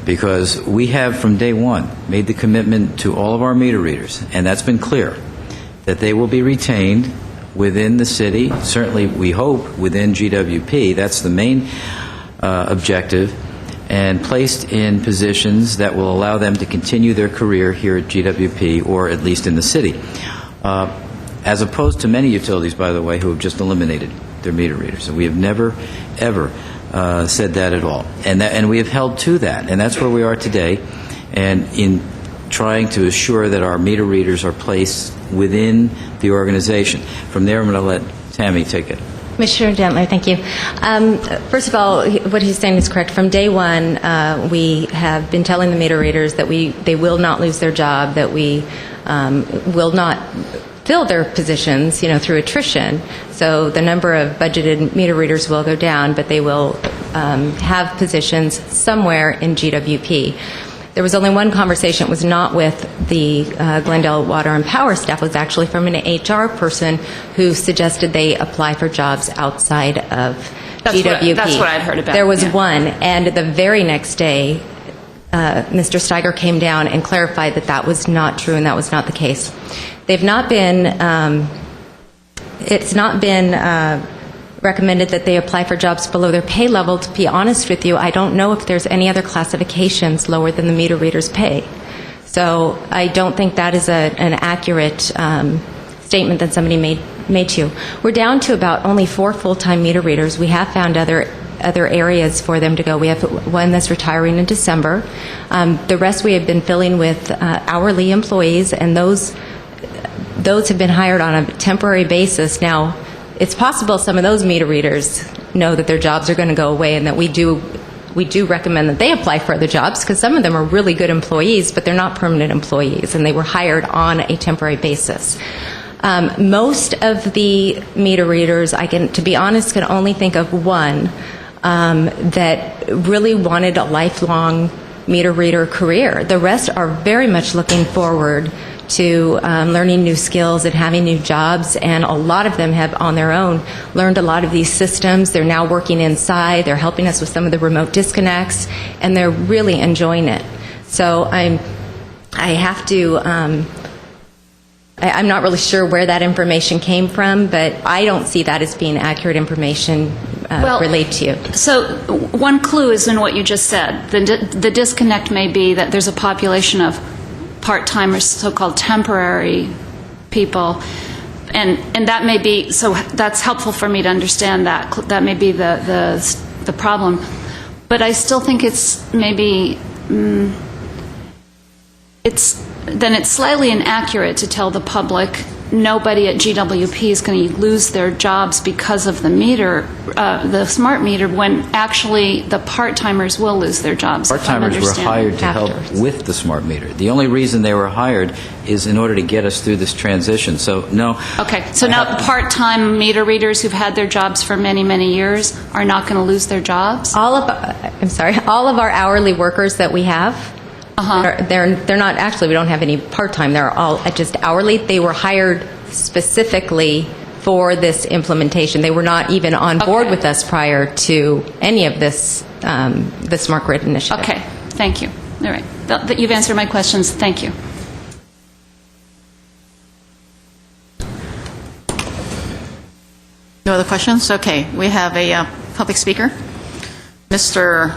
Because we have, from day one, made the commitment to all of our meter readers, and that's been clear, that they will be retained within the city, certainly we hope within GWP, that's the main objective, and placed in positions that will allow them to continue their career here at GWP, or at least in the city. As opposed to many utilities, by the way, who have just eliminated their meter readers. And we have never, ever said that at all. And we have held to that, and that's where we are today. And in trying to assure that our meter readers are placed within the organization. From there, I'm going to let Tammy take it. Commissioner Dentler, thank you. First of all, what he's saying is correct. From day one, we have been telling the meter readers that they will not lose their job, that we will not fill their positions, through attrition. So the number of budgeted meter readers will go down, but they will have positions somewhere in GWP. There was only one conversation. It was not with the Glendale Water and Power staff. It was actually from an HR person who suggested they apply for jobs outside of GWP. That's what I'd heard about. There was one, and the very next day, Mr. Steiger came down and clarified that that was not true and that was not the case. They've not been, it's not been recommended that they apply for jobs below their pay level. To be honest with you, I don't know if there's any other classifications lower than the meter reader's pay. So I don't think that is an accurate statement that somebody made to you. We're down to about only 4 full-time meter readers. We have found other areas for them to go. We have one that's retiring in December. The rest we have been filling with hourly employees, and those have been hired on a temporary basis. Now, it's possible some of those meter readers know that their jobs are going to go away, and that we do recommend that they apply for other jobs, because some of them are really good employees, but they're not permanent employees, and they were hired on a temporary basis. Most of the meter readers, to be honest, can only think of one that really wanted a lifelong meter reader career. The rest are very much looking forward to learning new skills and having new jobs, and a lot of them have on their own learned a lot of these systems. They're now working inside, they're helping us with some of the remote disconnects, and they're really enjoying it. So I have to, I'm not really sure where that information came from, but I don't see that as being accurate information relayed to you. So one clue is in what you just said. The disconnect may be that there's a population of part-time or so-called temporary people, and that may be, so that's helpful for me to understand that. That may be the the problem. But I still think it's maybe, it's slightly inaccurate to tell the public nobody at GWP is going to lose their jobs because of the meter, the smart meter, when actually the part-timers will lose their jobs. if I'm Part-timers were understanding. hired to help with the smart meter. The only reason they were hired is in order to get us through this transition. So, no. Okay, so now part-time meter readers who've had their jobs for many, many years are not going to lose their jobs? All of our hourly workers that we have, they're not, actually, we don't have any part-time. They're all just hourly. They were hired specifically for this implementation. They were not even on board with us prior to any of this, the Smart Grid initiative. Okay, thank you. All right. You've answered my questions. Thank you. No other questions? Okay, we have a public speaker. Mr.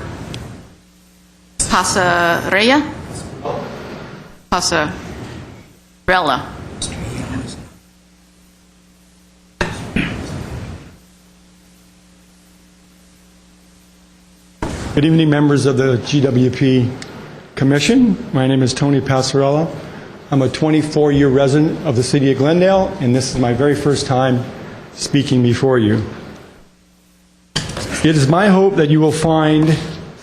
Pasarella? Pasarella. Good evening, members of the GWP Commission. My name is Tony Passarella. I'm a 24-year resident of the city of Glendale, and this is my very first time speaking before you. It is my hope that you will find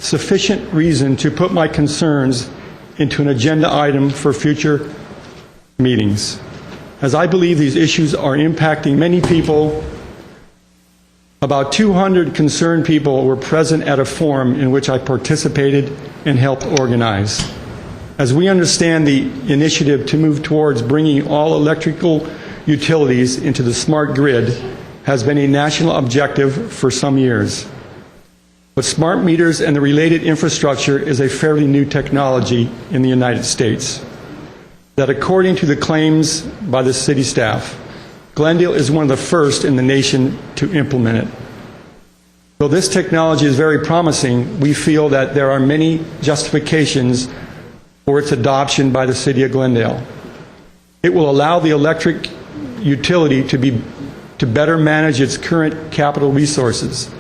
sufficient reason to put my concerns into an agenda item for future meetings, as I believe these issues are impacting many people. About 200 concerned people were present at a forum in which I participated and helped organize. As we understand the initiative to move towards bringing all electrical utilities into the smart grid has been a national objective for some years. But smart meters and the related infrastructure is a fairly new technology in the United States. That according to the claims by the city staff, Glendale is one of the first in the nation to implement it. Though this technology is very promising, we feel that there are many justifications for its adoption by the city of Glendale. It will allow the electric utility to better manage its current capital resources.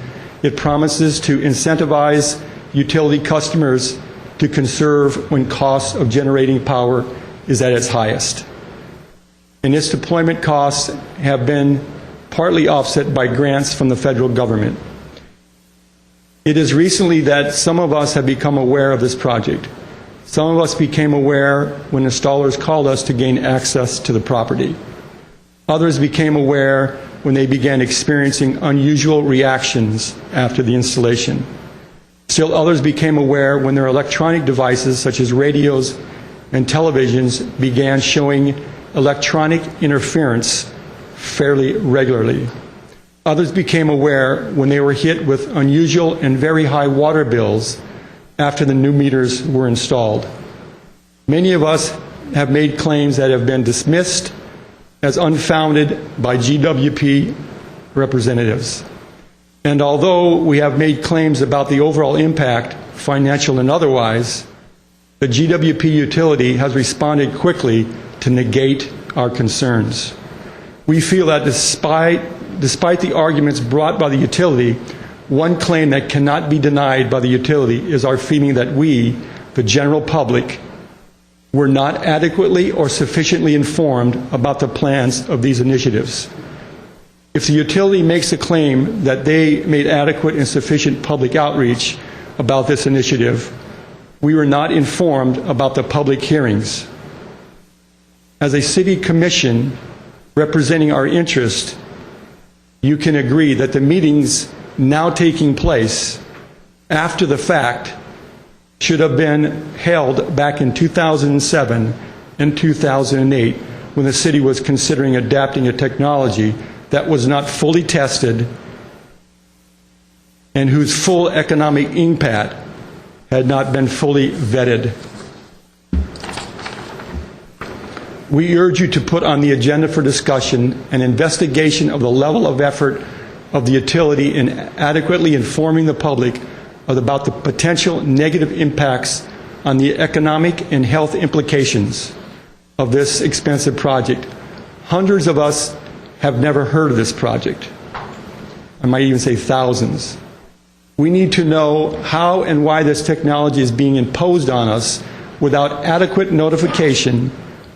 It promises to incentivize utility customers to conserve when cost of generating power is at its highest. And its deployment costs have been partly offset by grants from the federal government. It is recently that some of us have become aware of this project. Some of us became aware when installers called us to gain access to the property. Others became aware when they began experiencing unusual reactions after the installation. Still others became aware when their electronic devices, such as radios and televisions, began showing electronic interference fairly regularly. Others became aware when they were hit with unusual and very high water bills after the new meters were installed. Many of us have made claims that have been dismissed as unfounded by GWP representatives. And although we have made claims about the overall impact, financial and otherwise, the GWP utility has responded quickly to negate our concerns. We feel that despite the arguments brought by the utility, one claim that cannot be denied by the utility is our feeling that we, the general public, were not adequately or sufficiently informed about the plans of these initiatives. If the utility makes a claim that they made adequate and sufficient public outreach about this initiative, we were not informed about the public hearings. As a city commission representing our interest, you can agree that the meetings now taking place after the fact should have been held back in 2007 and 2008 when the city was considering adapting a technology that was not fully tested and whose full economic impact had not been fully vetted. We urge you to put on the agenda for discussion an investigation of the level of effort of the utility in adequately informing the public about the potential negative impacts on the economic and health implications of this expensive project. Hundreds of us have never heard of this project. I might even say thousands. We need to know how and why this technology is being imposed on us without adequate notification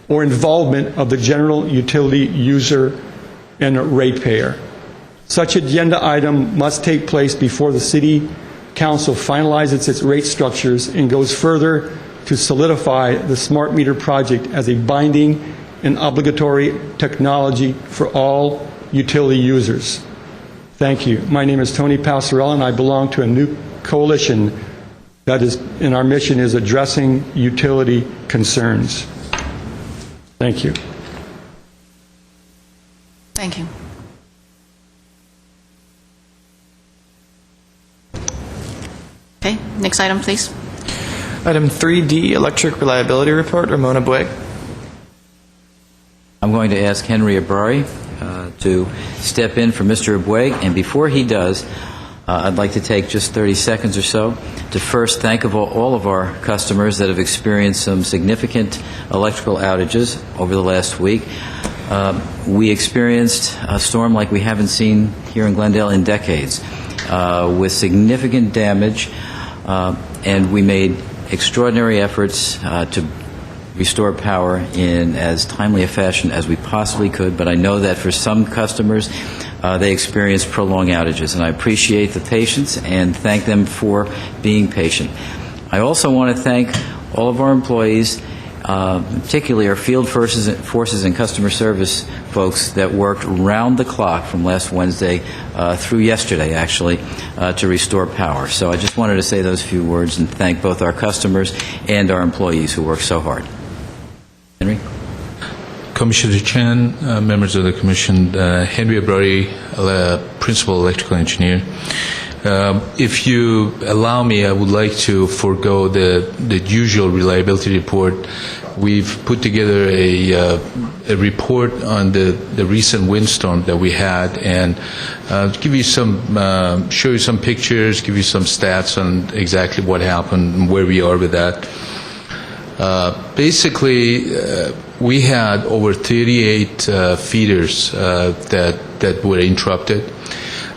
or involvement of the general utility user and ratepayer. Such agenda item must take place before the City Council finalizes its rate structures and goes further to solidify the smart meter project as a binding and obligatory technology for all utility users. Thank you. My name is Tony Passarella, and I belong to a new coalition that is, and our mission is addressing utility concerns. Thank you. Thank you. Okay, next item, please. Item 3D, Electric Reliability Report, Ramona Bueg. I'm going to ask Henry Abrari to step in for Mr. Abueg, and before he does, I'd like to take just 30 seconds or so to first thank all of our customers that have experienced some significant electrical outages over the last week. We experienced a storm like we haven't seen here in Glendale in decades, with significant damage, and we made extraordinary efforts to restore power in as timely a fashion as we possibly could, but I know that for some customers, they experienced prolonged outages, and I appreciate the patience and thank them for being patient. I also want to thank all of our employees, particularly our field forces and customer service folks that worked round the clock from last Wednesday through yesterday, actually, to restore power. So I just wanted to say those few words and thank both our customers and our employees who worked so hard. Henry? Commissioner Chen, members of the Commission, Henry Abrari, Principal Electrical Engineer. If you allow me, I would like to forego the usual reliability report. We've put together a report on the recent windstorm that we had, and give you some, show you some pictures, give you some stats on exactly what happened and where we are with that. Basically, we had over 38 feeders that were interrupted.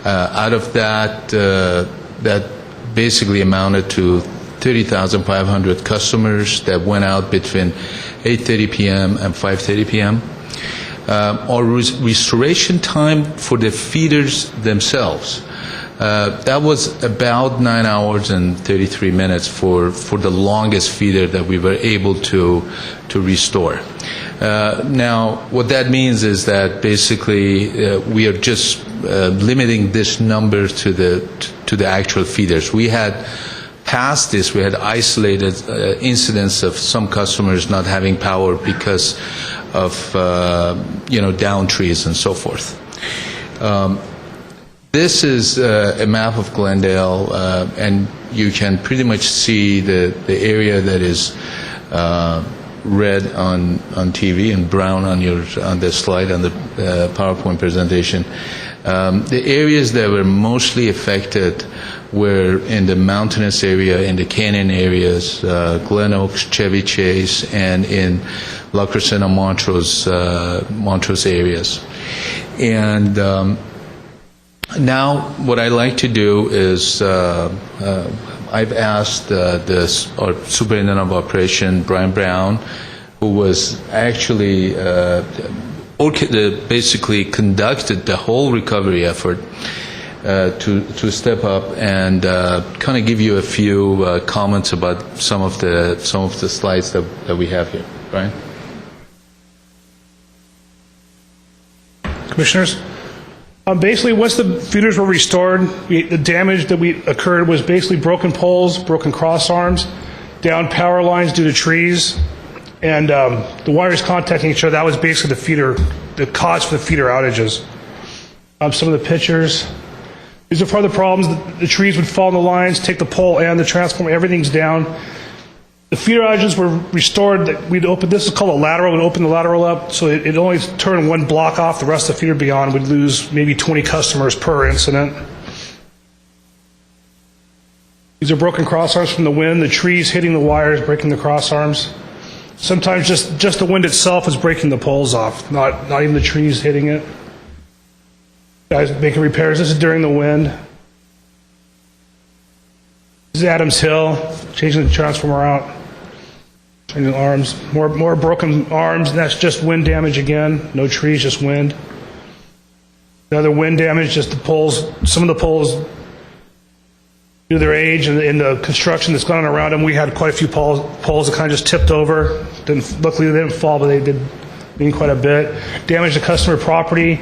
Out of that, that basically amounted to 30,500 customers that went out between 8:30 p.m. and 5:30 p.m. Our restoration time for the feeders themselves, that was about 9 hours and 33 minutes for the longest feeder that we were able to restore. Now, what that means is that basically we are just limiting this number to the actual feeders. We had past this, we had isolated incidents of some customers not having power because of down trees and so forth. This is a map of Glendale, and you can pretty much see the area that is red on TV and brown on the slide on the PowerPoint presentation. The areas that were mostly affected were in the mountainous area, in the canyon areas, Glen Oaks, Chevy Chase, and in La Crescenta, Montrose areas. And now what I like to do is I've asked our Superintendent of Operation, Brian Brown, who was actually basically conducted the whole recovery effort, to step up and kind of give you a few comments about some of the slides that we have here. Brian? Commissioners? Basically, once the feeders were restored, the damage that occurred was basically broken poles, broken cross arms, down power lines due to trees, and the wires contacting each other. That was basically the cause for the feeder outages. Some of the pictures. These are part of the problems. The trees would fall in the lines, take the pole and the transformer. Everything's down. The feeder outages were restored. This is called a lateral. We'd open the lateral up, so it only turned one block off. The rest of the feeder beyond would lose maybe 20 customers per incident. These are broken cross arms from the wind. The trees hitting the wires, breaking the cross arms. Sometimes just the wind itself is breaking the poles off, not even the trees hitting it. Guys making repairs. This is during the wind. This is Adams Hill, changing the transformer out. Changing the arms. More broken arms, and that's just wind damage again. No trees, just wind. Another wind damage, just the poles. Some of the poles, due to their age and the construction that's gone on around them, we had quite a few poles that kind of just tipped over. Luckily, they didn't fall, but they did mean quite a bit. Damaged the customer property.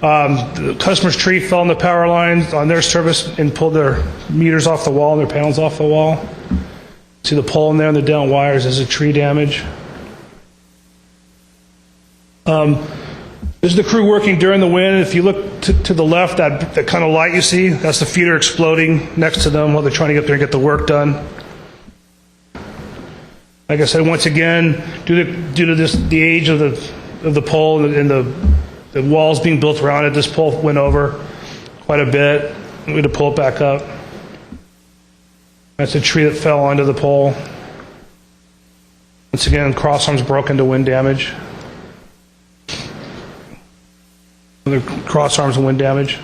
The customer's tree fell on the power lines on their service and pulled their meters off the wall and their panels off the wall. See the pole in there and the down wires. There's a tree damage. This is the crew working during the wind. If you look to the left, that kind of light you see, that's the feeder exploding next to them while they're trying to get there and get the work done. Like I said, once again, due to the age of the pole and the walls being built around it, this pole went over quite a bit. We had to pull it back up. That's a tree that fell onto the pole. Once again, crossarms broken to wind damage. Other crossarms and wind damage.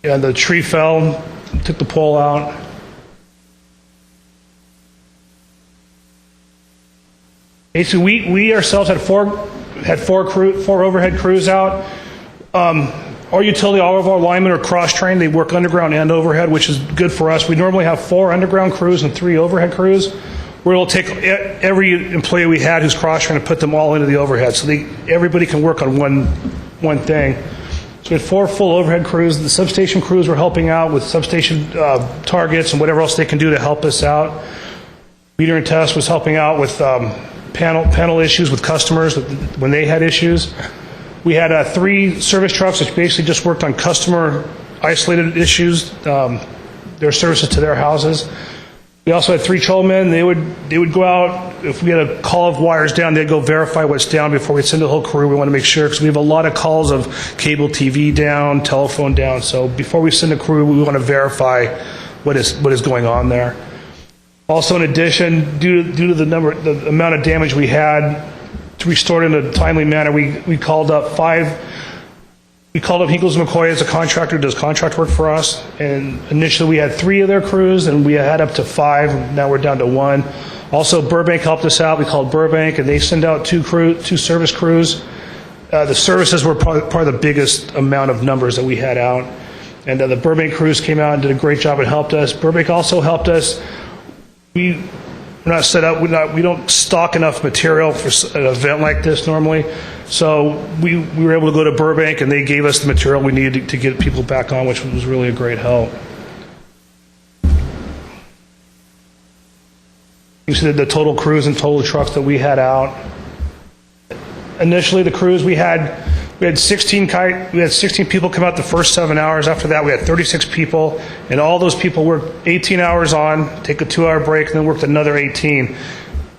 Yeah, the tree fell, took the pole out. Basically, we ourselves had four overhead crews out. Our utility, all of our linemen are cross-trained. They work underground and overhead, which is good for us. We normally have 4 underground crews and 3 overhead crews. We're able to take every employee we had who's cross-trained and put them all into the overhead, so everybody can work on one thing. So we had 4 full overhead crews. The substation crews were helping out with substation targets and whatever else they can do to help us out. Meter and Test was helping out with panel issues with customers when they had issues. We had 3 service trucks which basically just worked on customer isolated issues, their services to their houses. We also had 3 trollmen. They would go out, if we had a call of wires down, they'd go verify what's down before we send the whole crew. We want to make sure, because we have a lot of calls of cable TV down, telephone down. So before we send a crew, we want to verify what is going on there. Also, in addition, due to the amount of damage we had, to restore it in a timely manner, we called up Hinkles McCoy as a contractor who does contract work for us. And initially we had 3 of their crews, and we had up to 5. And now we're down to 1. Also, Burbank helped us out. We called Burbank, and they send out 2 service crews. The services were probably the biggest amount of numbers that we had out. And the Burbank crews came out and did a great job and helped us. Burbank also helped us. We're not set up. We don't stock enough material for an event like this normally. So we were able to go to Burbank, and they gave us the material we needed to get people back on, which was really a great help. You see the total crews and total trucks that we had out. Initially, the crews we had 16 people come out the first 7 hours. After that, we had 36 people, and all those people worked 18 hours on, take a 2-hour break, and then worked another 18.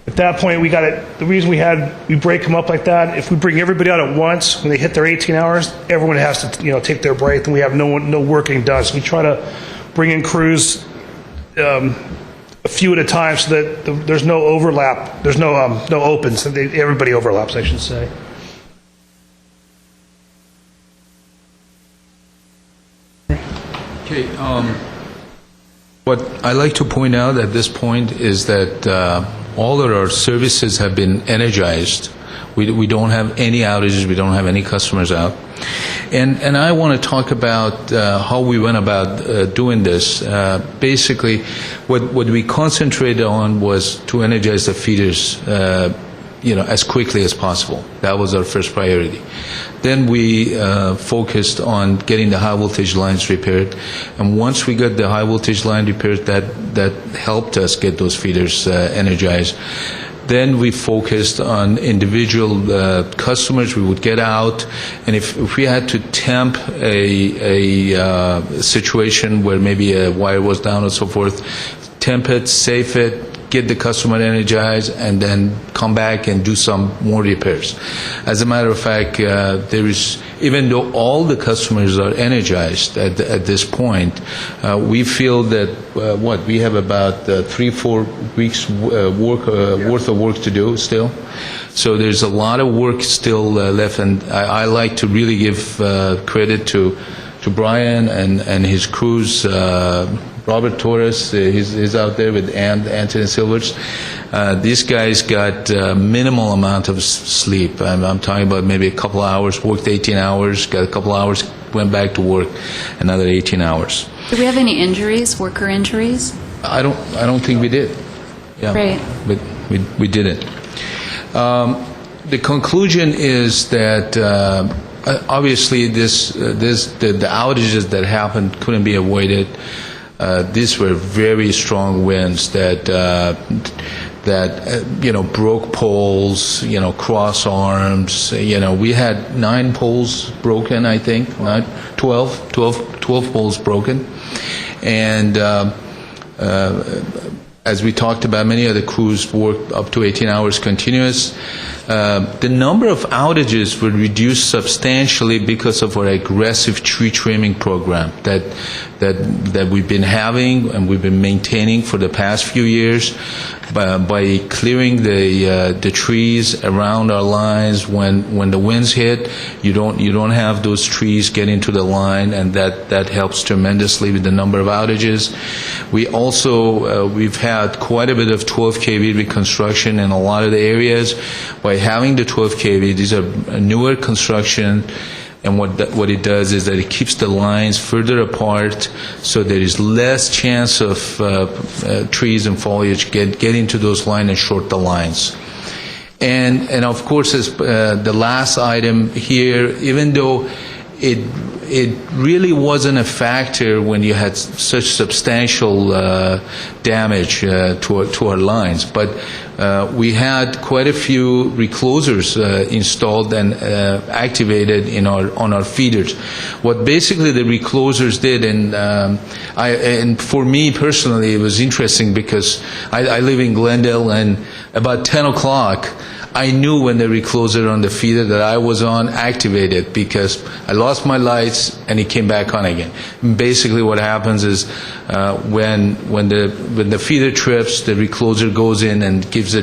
At that point, we got it. The reason we break them up like that, if we bring everybody out at once when they hit their 18 hours, everyone has to take their break, and we have no working done. So we try to bring in crews a few at a time so that there's no overlap. There's no opens. Everybody overlaps, I should say. Okay. What I like to point out at this point is that all of our services have been energized. We don't have any outages. We don't have any customers out. And I want to talk about how we went about doing this. Basically, what we concentrated on was to energize the feeders as quickly as possible. That was our first priority. Then we focused on getting the high voltage lines repaired, and once we got the high voltage line repaired, that helped us get those feeders energized. Then we focused on individual customers. We would get out, and if we had to temp a situation where maybe a wire was down or so forth, temp it, safe it, get the customer energized, and then come back and do some more repairs. As a matter of fact, even though all the customers are energized at this point, we feel that we have about 3-4 weeks worth of work to do still. So there's a lot of work still left, and I like to really give credit to Brian and his crews Robert Torres, he's out there with Anthony Silvers. These guys got minimal amount of sleep. I'm talking about maybe a couple hours, worked 18 hours, got a couple hours, went back to work another 18 hours. Do we have any injuries, worker injuries? I don't think we did. Yeah, Great. but we didn't. The conclusion is that obviously the outages that happened couldn't be avoided. These were very strong winds that broke poles, cross arms. We had 9 poles broken, I think, not 12 poles broken, and as we talked about, many of the crews worked up to 18 hours continuous. The number of outages were reduced substantially because of our aggressive tree trimming program that we've been having and we've been maintaining for the past few years. By clearing the trees around our lines when the winds hit, you don't have those trees get into the line, and that helps tremendously with the number of outages. We also we've had quite a bit of 12 kV reconstruction in a lot of the areas. By having the 12 kV, these are newer construction. And what it does is that it keeps the lines further apart, so there is less chance of trees and foliage get into those lines and short the lines. And of course, as the last item here, even though it really wasn't a factor when you had such substantial damage to our lines, but we had quite a few reclosers installed and activated on our feeders. What basically the reclosers did, and for me personally, it was interesting because I live in Glendale, and about 10 o'clock, I knew when the recloser on the feeder that I was on activated, because I lost my lights and it came back on again. Basically, what happens is when the feeder trips, the recloser goes in and gives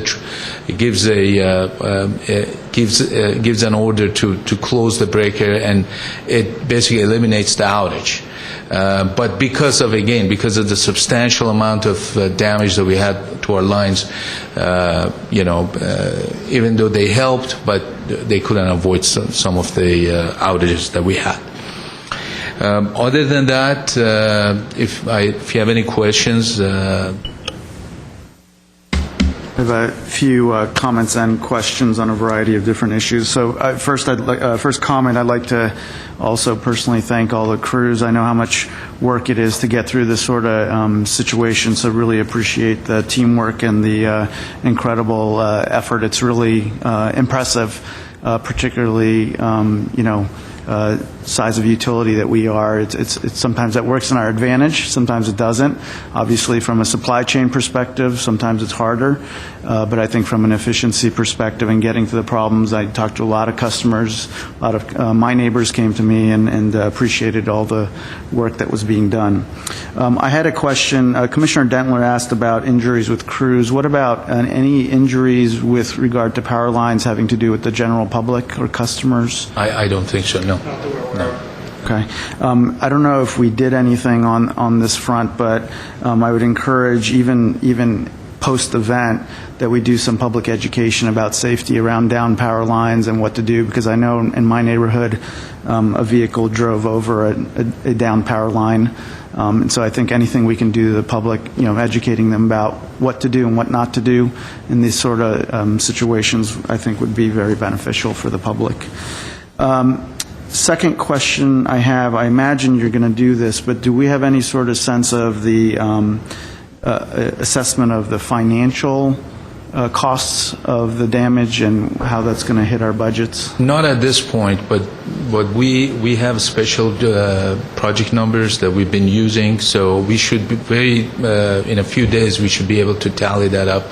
an order to close the breaker, and it basically eliminates the outage. But because of the substantial amount of damage that we had to our lines, even though they helped, but they couldn't avoid some of the outages that we had. Other than that, if you have any questions. I have a few comments and questions on a variety of different issues. So first comment, I'd like to also personally thank all the crews. I know how much work it is to get through this sort of situation, so really appreciate the teamwork and the incredible effort. It's really impressive, particularly, size of utility that we are. It's sometimes that works in our advantage, sometimes it doesn't. Obviously, from a supply chain perspective, sometimes it's harder. But I think from an efficiency perspective and getting to the problems, I talked to a lot of customers. A lot of my neighbors came to me and appreciated all the work that was being done. I had a question. Commissioner Dentler asked about injuries with crews. What about any injuries with regard to power lines having to do with the general public or customers? I don't think so, no. Okay. I don't know if we did anything on this front, but I would encourage, even post-event, that we do some public education about safety around down power lines and what to do, because I know in my neighborhood a vehicle drove over a down power line. And so I think anything we can do to the public, educating them about what to do and what not to do in these sort of situations, I think would be very beneficial for the public. Second question I have, I imagine you're going to do this, but do we have any sort of sense of the assessment of the financial costs of the damage and how that's going to hit our budgets? Not at this point, but we have special project numbers that we've been using, so we should be in a few days we should be able to tally that up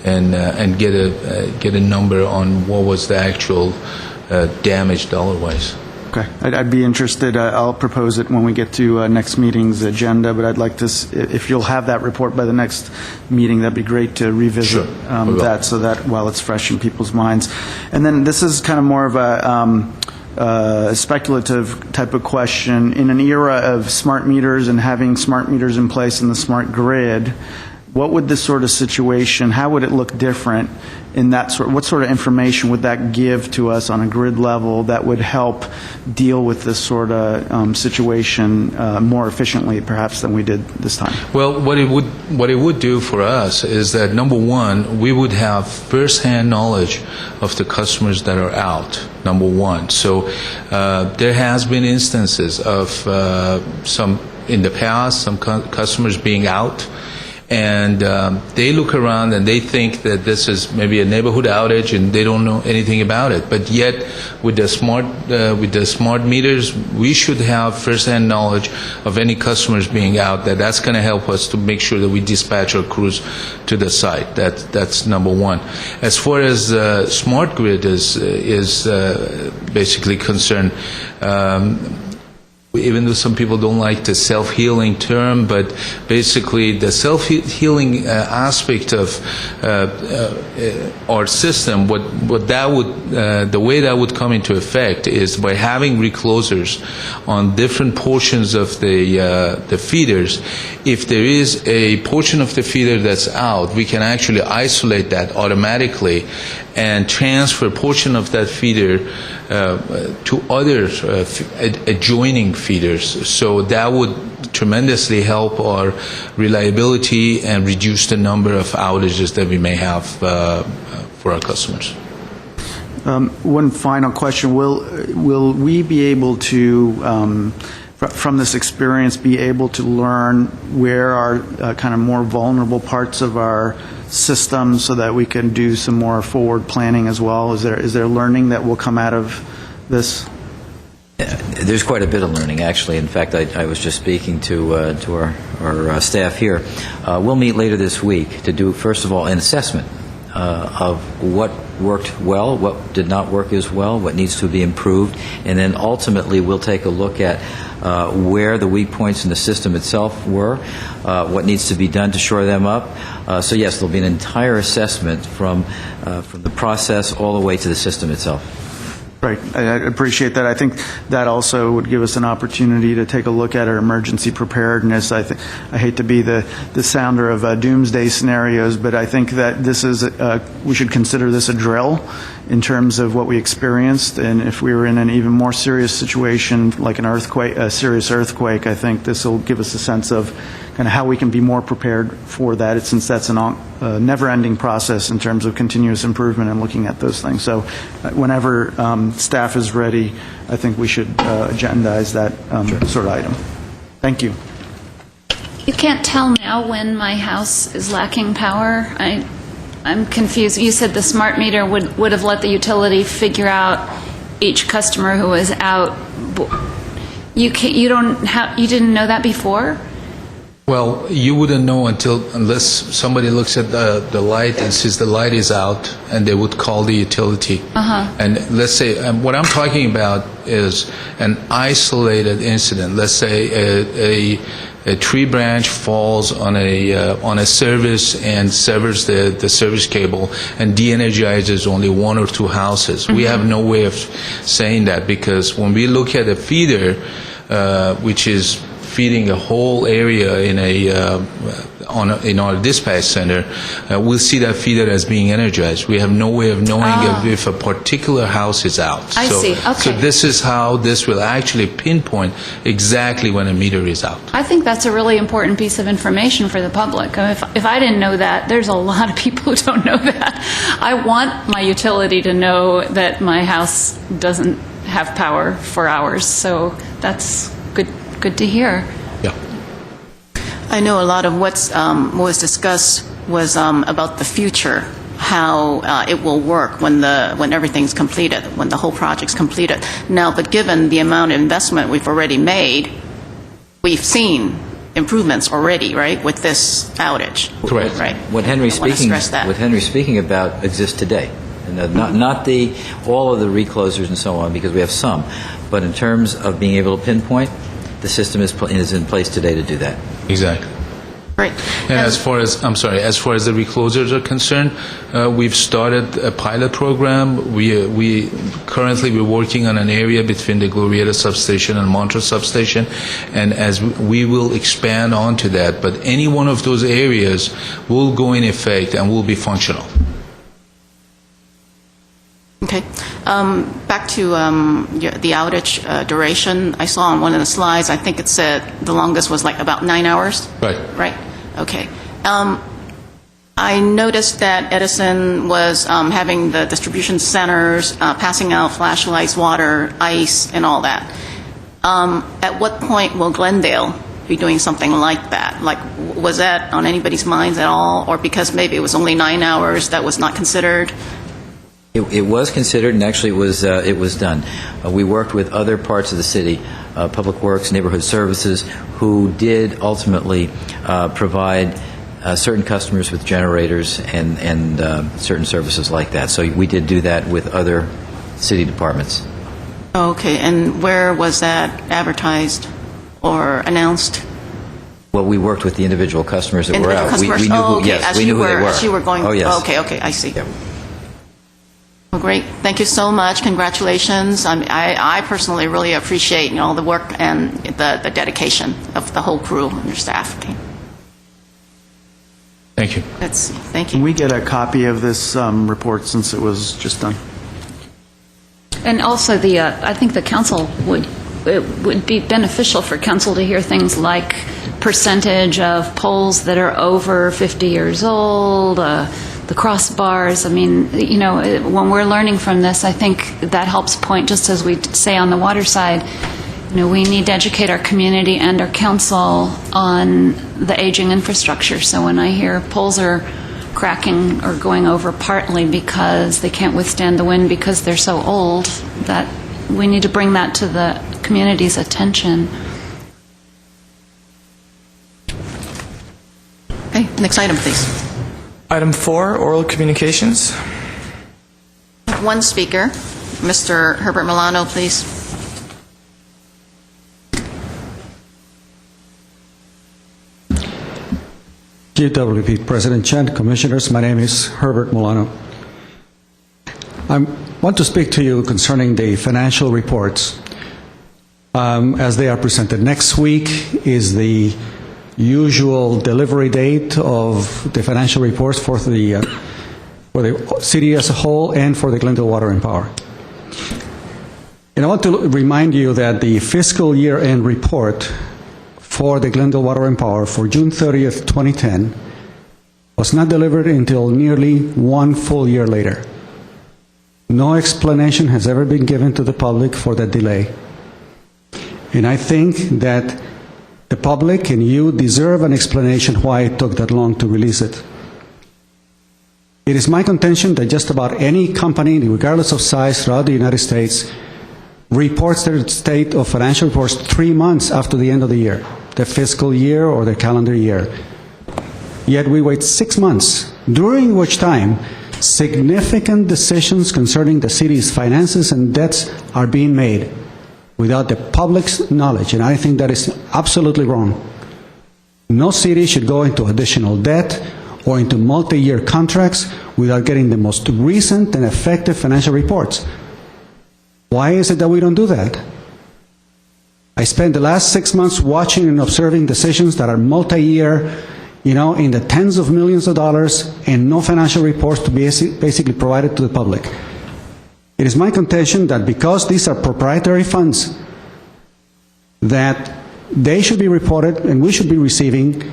and get a number on what was the actual damage dollar-wise. Okay. I'd be interested. I'll propose it when we get to next meeting's agenda, but I'd like to, if you'll have that report by the next meeting, that'd be great to revisit that, so that while it's fresh in people's minds. And then this is kind of more of speculative type of question. In an era of smart meters and having smart meters in place in the smart grid, what would this sort of situation, how would it look different in that sort, what sort of information would that give to us on a grid level that would help deal with this sort of situation more efficiently perhaps than we did this time? Well, what it would do for us is that, number one, we would have first-hand knowledge of the customers that are out, number one. So there has been instances of some, in the past, some customers being out, and they look around and they think that this is maybe a neighborhood outage and they don't know anything about it. But yet, with the smart meters, we should have first-hand knowledge of any customers being out. That's going to help us to make sure that we dispatch our crews to the site. That's number one. As far as smart grid is basically concerned. Even though some people don't like the self-healing term, but basically the self-healing aspect of our system, what that would, the way that would come into effect is by having reclosers on different portions of the feeders. If there is a portion of the feeder that's out, we can actually isolate that automatically and transfer a portion of that feeder to other adjoining feeders. So that would tremendously help our reliability and reduce the number of outages that we may have for our customers. One final question. Will we be able to, from this experience, be able to learn where are kind of more vulnerable parts of our system so that we can do some more forward planning as well? Is there learning that will come out of this? There's quite a bit of learning, actually. In fact, I was just speaking to our staff here. We'll meet later this week to do, first of all, an assessment of what worked well, what did not work as well, what needs to be improved, and then ultimately we'll take a look at where the weak points in the system itself were, what needs to be done to shore them up. So yes, there'll be an entire assessment from the process all the way to the system itself. Right. I appreciate that. I think that also would give us an opportunity to take a look at our emergency preparedness. I hate to be the sounder of doomsday scenarios, but I think that this is we should consider this a drill in terms of what we experienced. And if we were in an even more serious situation, like an earthquake, a serious earthquake, I think this will give us a sense of kind of how we can be more prepared for that, since that's a never-ending process in terms of continuous improvement and looking at those things. So whenever staff is ready, I think we should agendize that sort of item. Thank you. You can't tell now when my house is lacking power. I'm confused. You said the smart meter would have let the utility figure out each customer who was out. You didn't know that before? Well, you wouldn't know unless somebody looks at the light and sees the light is out, and they would call the utility. And let's say, what I'm talking about is an isolated incident. Let's say a tree branch falls on a service and severs the service cable and de-energizes only one or two houses. We have no way of saying that, because when we look at a feeder, which is feeding a whole area in our dispatch center, we'll see that feeder as being energized. We have no way of knowing if a particular house is out. I see. Okay. So this is how this will actually pinpoint exactly when a meter is out. I think that's a really important piece of information for the public. If I didn't know that, there's a lot of people who don't know that. I want my utility to know that my house doesn't have power for hours, so that's good to hear. Yeah. I know a lot of what was discussed was about the future, how it will work when everything's completed, when the whole project's completed. Now, but given the amount of investment we've already made, we've seen improvements already, right, with this outage. Correct. Right. What Henry's speaking about exists today. And not all of the reclosers and so on, because we have some, but in terms of being able to pinpoint, the system is in place today to do that. Exactly. Great. And as far as the reclosers are concerned, we've started a pilot program. We currently we're working on an area between the Glorieta substation and Montrose substation, and as we will expand onto that. But any one of those areas will go in effect and will be functional. Okay. Back to the outage duration. I saw on one of the slides, I think it said the longest was like about 9 hours? Right. Right. Okay. I noticed that Edison was having the distribution centers passing out flashlights, water, ice, and all that. At what point will Glendale be doing something like that? Like, was that on anybody's minds at all? Or because maybe it was only 9 hours, that was not considered? It was considered, and actually it was done. We worked with other parts of the city, Public Works, Neighborhood Services, who did ultimately provide certain customers with generators and certain services like that. So we did do that with other city departments. Okay, and where was that advertised or announced? Well, we worked with the individual customers that Individual were out. customers? We knew oh, who, okay. yes, we knew who they were. As you were going. Oh, yes. Okay, I see. Yep. Well, great. Thank you so much. Congratulations. I personally really appreciate all the work and the dedication of the whole crew and your staff. Okay. Thank you. Let's see. Thank Can you. we get a copy of this report since it was just done? And also, I think the council it would be beneficial for council to hear things like percentage of poles that are over 50 years old, the crossbars. I mean, you know, when we're learning from this, I think that helps point, just as we say on the water side, you know, we need to educate our community and our council on the aging infrastructure. So when I hear poles are cracking or going over partly because they can't withstand the wind because they're so old, that we need to bring that to the community's attention. Okay, next item, please. Item 4, oral communications. One speaker, Mr. Herbert Milano, please. GWP President Chen, Commissioners, my name is Herbert Milano. I want to speak to you concerning the financial reports as they are presented. Next week is the usual delivery date of the financial reports for the city as a whole and for the Glendale Water and Power. And I want to remind you that the fiscal year-end report for the Glendale Water and Power for June 30th, 2010 was not delivered until nearly 1 full year later. No explanation has ever been given to the public for that delay. And I think that the public and you deserve an explanation why it took that long to release it. It is my contention that just about any company, regardless of size throughout the United States, reports their state of financial reports 3 months after the end of the year, the fiscal year or the calendar year. Yet we wait 6 months, during which time significant decisions concerning the city's finances and debts are being made without the public's knowledge, and I think that is absolutely wrong. No city should go into additional debt or into multi-year contracts without getting the most recent and effective financial reports. Why is it that we don't do that? I spent the last 6 months watching and observing decisions that are multi-year, in the tens of millions of dollars, and no financial reports to be basically provided to the public. It is my contention that because these are proprietary funds, that they should be reported and we should be receiving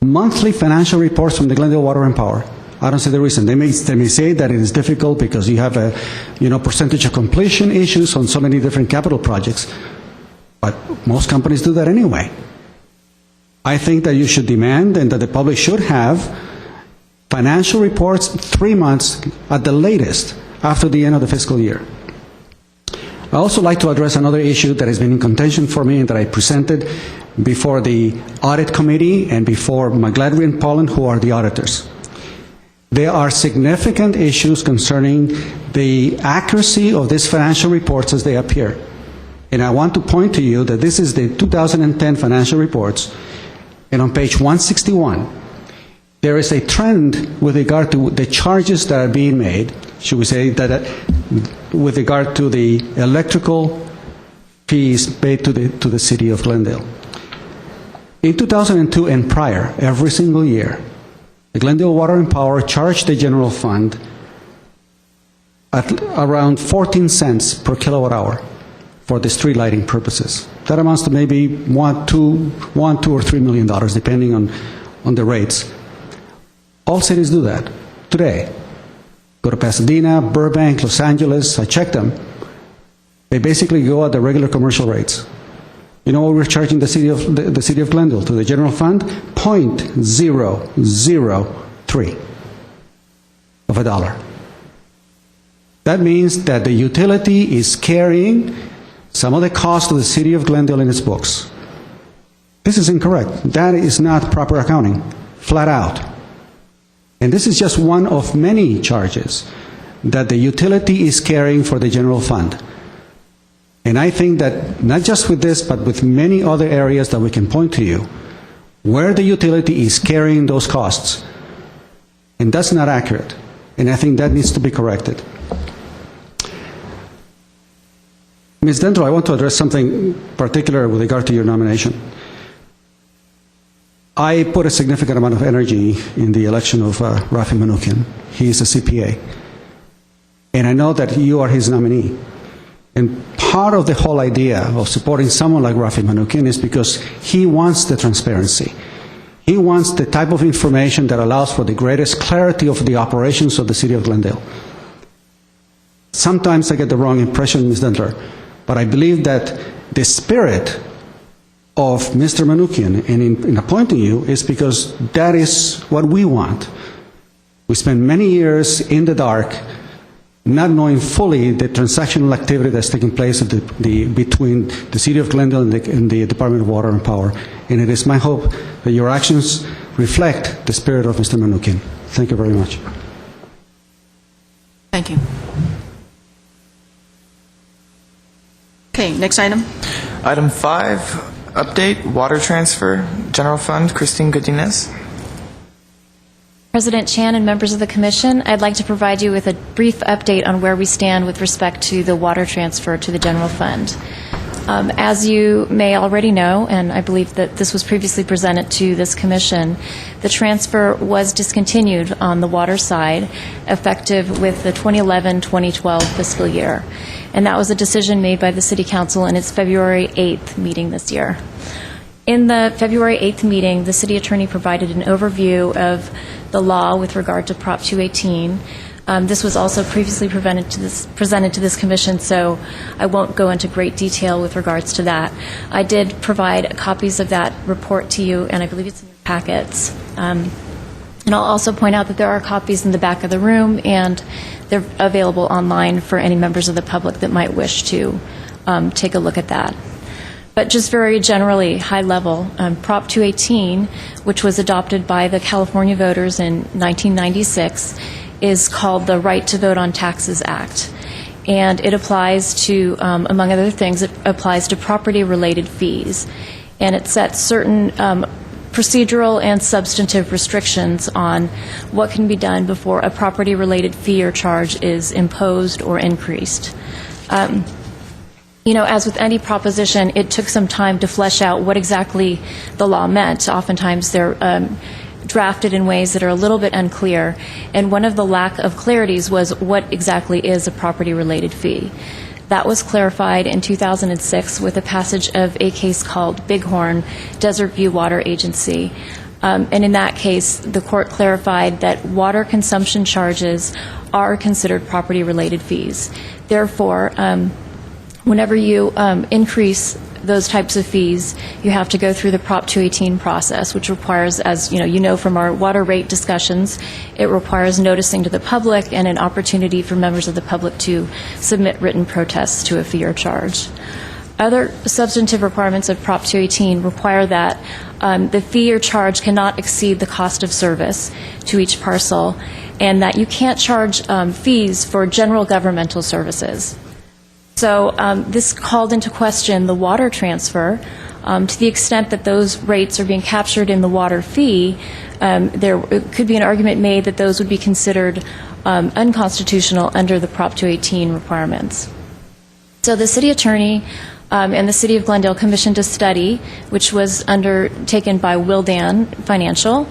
monthly financial reports from the Glendale Water and Power. I don't see the reason. They may say that it is difficult because you have a percentage of completion issues on so many different capital projects, but most companies do that anyway. I think that you should demand and that the public should have financial reports 3 months at the latest after the end of the fiscal year. I also like to address another issue that has been in contention for me and that I presented before the audit committee and before McGladrey and Pollen, who are the auditors. There are significant issues concerning the accuracy of these financial reports as they appear. And I want to point to you that this is the 2010 financial reports, And on page 161, there is a trend with regard to the charges that are being made, should we say, that with regard to the electrical fees paid to the city of Glendale. In 2002 and prior, every single year, the Glendale Water and Power charged the general fund at around 14 cents per kilowatt hour for the street lighting purposes. That amounts to maybe $1, $2 or $3 million, depending on the rates. All cities do that today. Go to Pasadena, Burbank, Los Angeles, I checked them. They basically go at the regular commercial rates. You know what we're charging the city of Glendale to the general fund? 0.003 of a dollar. That means that the utility is carrying some of the cost of the city of Glendale in its books. This is incorrect. That is not proper accounting, flat out. And this is just one of many charges that the utility is carrying for the general fund. And I think that not just with this, but with many other areas that we can point to you, where the utility is carrying those costs. And that's not accurate. And I think that needs to be corrected. Ms. Dentro, I want to address something particular with regard to your nomination. I put a significant amount of energy in the election of Rafi Manoukian. He is a CPA. And I know that you are his nominee. And part of the whole idea of supporting someone like Rafi Manoukian is because he wants the transparency. He wants the type of information that allows for the greatest clarity of the operations of the city of Glendale. Sometimes I get the wrong impression, Ms. Dentler, but I believe that the spirit of Mr. Manoukian in appointing you is because that is what we want. We spent many years in the dark, not knowing fully the transactional activity that's taking place at between the City of Glendale and the Department of Water and Power. And it is my hope that your actions reflect the spirit of Mr. Manoukian. Thank you very much. Thank you. Okay, next item. Item 5, update, water transfer, general fund, Christine Godinez. President Chan and members of the Commission, I'd like to provide you with a brief update on where we stand with respect to the water transfer to the general fund. As you may already know, and I believe that this was previously presented to this Commission, the transfer was discontinued on the water side, effective with the 2011-2012 fiscal year. And that was a decision made by the City Council in its February 8th meeting this year. In the February 8th meeting, the City Attorney provided an overview of the law with regard to Prop 218. This was also previously presented to this Commission, so I won't go into great detail with regards to that. I did provide copies of that report to you, and I believe it's in your packets. And I'll also point out that there are copies in the back of the room, and they're available online for any members of the public that might wish to take a look at that. But just very generally, high level, Prop 218, which was adopted by the California voters in 1996, is called the Right to Vote on Taxes Act. And it applies to, among other things, it applies to property-related fees. And it sets certain procedural and substantive restrictions on what can be done before a property-related fee or charge is imposed or increased. You know, as with any proposition, it took some time to flesh out what exactly the law meant. Oftentimes they're drafted in ways that are a little bit unclear, and one of the lack of clarities was what exactly is a property-related fee. That was clarified in 2006 with the passage of a case called Bighorn Desert View Water Agency. And in that case, the court clarified that water consumption charges are considered property-related fees. Therefore, whenever you increase those types of fees, you have to go through the Prop 218 process, which requires, as you know from our water rate discussions, it requires noticing to the public and an opportunity for members of the public to submit written protests to a fee or charge. Other substantive requirements of Prop 218 require that the fee or charge cannot exceed the cost of service to each parcel, and that you can't charge fees for general governmental services. So this called into question the water transfer To the extent that those rates are being captured in the water fee, there could be an argument made that those would be considered unconstitutional under the Prop 218 requirements. So the city attorney and the City of Glendale commissioned a study, which was undertaken by Wildan Financial,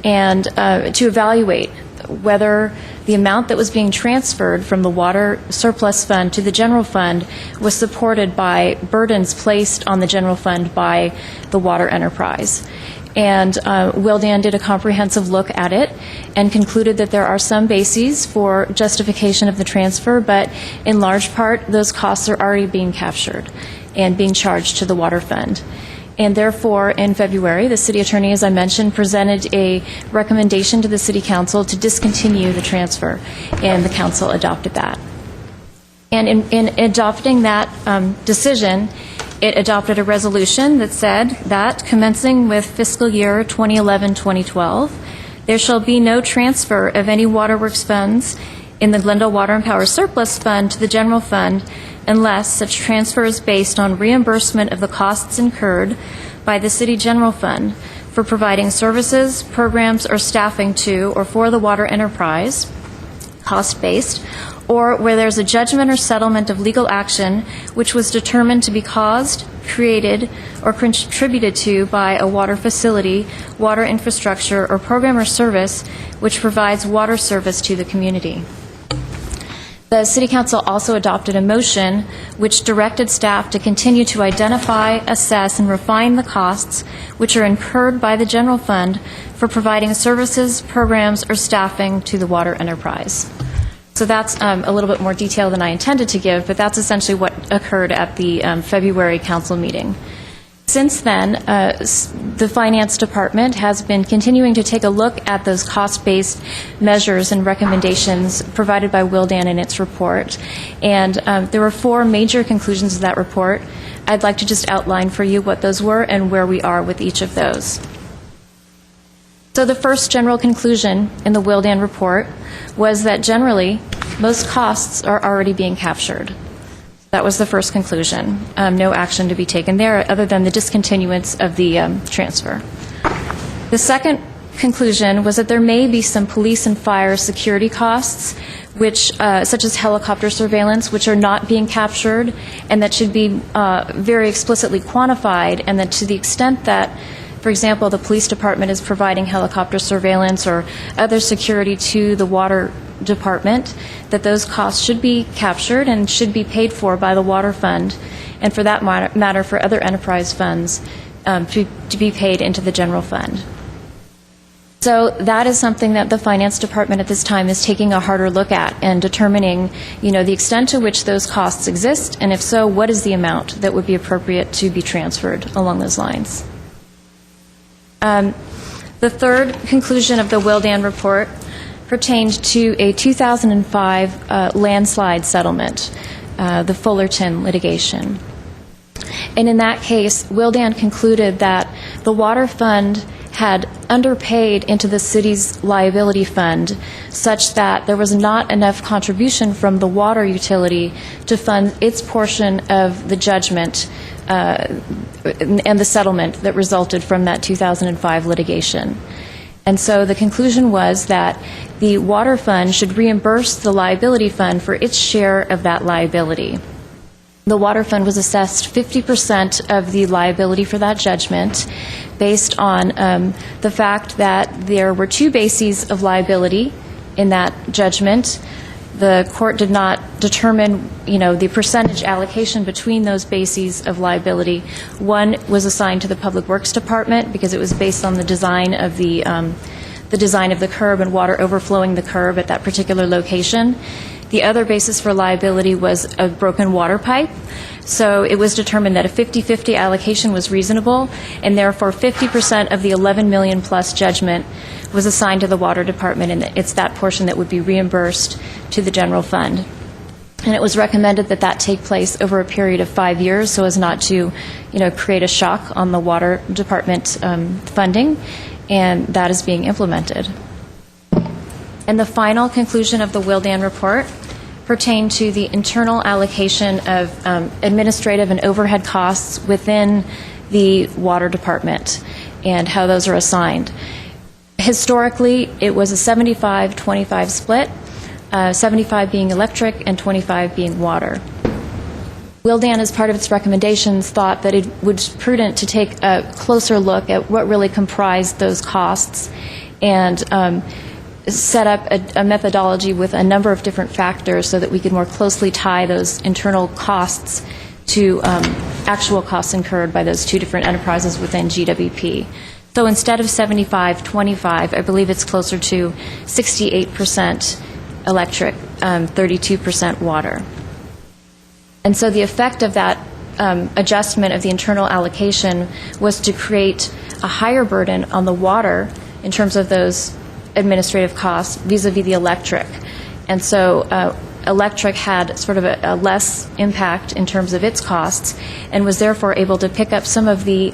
and to evaluate whether the amount that was being transferred from the water surplus fund to the general fund was supported by burdens placed on the general fund by the water enterprise. And Wildan did a comprehensive look at it and concluded that there are some bases for justification of the transfer, but in large part, those costs are already being captured and being charged to the water fund. And therefore, in February, the city attorney, as I mentioned, presented a recommendation to the city council to discontinue the transfer, and the council adopted that. And in adopting that decision, it adopted a resolution that said that, commencing with fiscal year 2011-2012, there shall be no transfer of any waterworks funds in the Glendale Water and Power Surplus Fund to the general fund unless such transfer is based on reimbursement of the costs incurred by the city general fund for providing services, programs, or staffing to or for the water enterprise, cost-based, or where there's a judgment or settlement of legal action which was determined to be caused, created, or contributed to by a water facility, water infrastructure, or program or service which provides water service to the community. The City Council also adopted a motion which directed staff to continue to identify, assess, and refine the costs which are incurred by the general fund for providing services, programs, or staffing to the water enterprise. So that's a little bit more detail than I intended to give, but that's essentially what occurred at the February council meeting. Since then, the Finance Department has been continuing to take a look at those cost-based measures and recommendations provided by Wildan in its report. And there were 4 major conclusions of that report. I'd like to just outline for you what those were and where we are with each of those. So the first general conclusion in the Wildan report was that generally, most costs are already being captured. That was the first conclusion. No action to be taken there other than the discontinuance of the transfer. The second conclusion was that there may be some police and fire security costs, which, such as helicopter surveillance, which are not being captured and that should be very explicitly quantified, and that to the extent that, for example, the police department is providing helicopter surveillance or other security to the water department, that those costs should be captured and should be paid for by the water fund, and for that matter for other enterprise funds to be paid into the general fund. So that is something that the Finance Department at this time is taking a harder look at and determining, the extent to which those costs exist, and if so, what is the amount that would be appropriate to be transferred along those lines. The third conclusion of the Wildan report pertained to a 2005 landslide settlement, the Fullerton litigation. And in that case, Wildan concluded that the water fund had underpaid into the city's liability fund such that there was not enough contribution from the water utility to fund its portion of the judgment and the settlement that resulted from that 2005 litigation. And so the conclusion was that the water fund should reimburse the liability fund for its share of that liability. The water fund was assessed 50% of the liability for that judgment based on the fact that there were 2 bases of liability in that judgment. The court did not determine, the percentage allocation between those bases of liability. One was assigned to the Public Works Department because it was based on the design of the design of the curb and water overflowing the curb at that particular location. The other basis for liability was a broken water pipe. So it was determined that a 50-50 allocation was reasonable, and therefore 50% of the $11 million plus judgment was assigned to the water department, and it's that portion that would be reimbursed to the general fund. And it was recommended that that take place over a period of 5 years so as not to, create a shock on the water department funding, and that is being implemented. And the final conclusion of the Wildan report pertained to the internal allocation of administrative and overhead costs within the water department and how those are assigned. Historically, it was a 75-25 split, 75 being electric and 25 being water. Wildan, as part of its recommendations, thought that it was prudent to take a closer look at what really comprised those costs and set up a methodology with a number of different factors so that we could more closely tie those internal costs to actual costs incurred by those two different enterprises within GWP. So instead of 75-25, I believe it's closer to 68% electric, 32% water. And so the effect of that adjustment of the internal allocation was to create a higher burden on the water in terms of those administrative costs vis-a-vis the electric. And so electric had sort of a less impact in terms of its costs and was therefore able to pick up some of the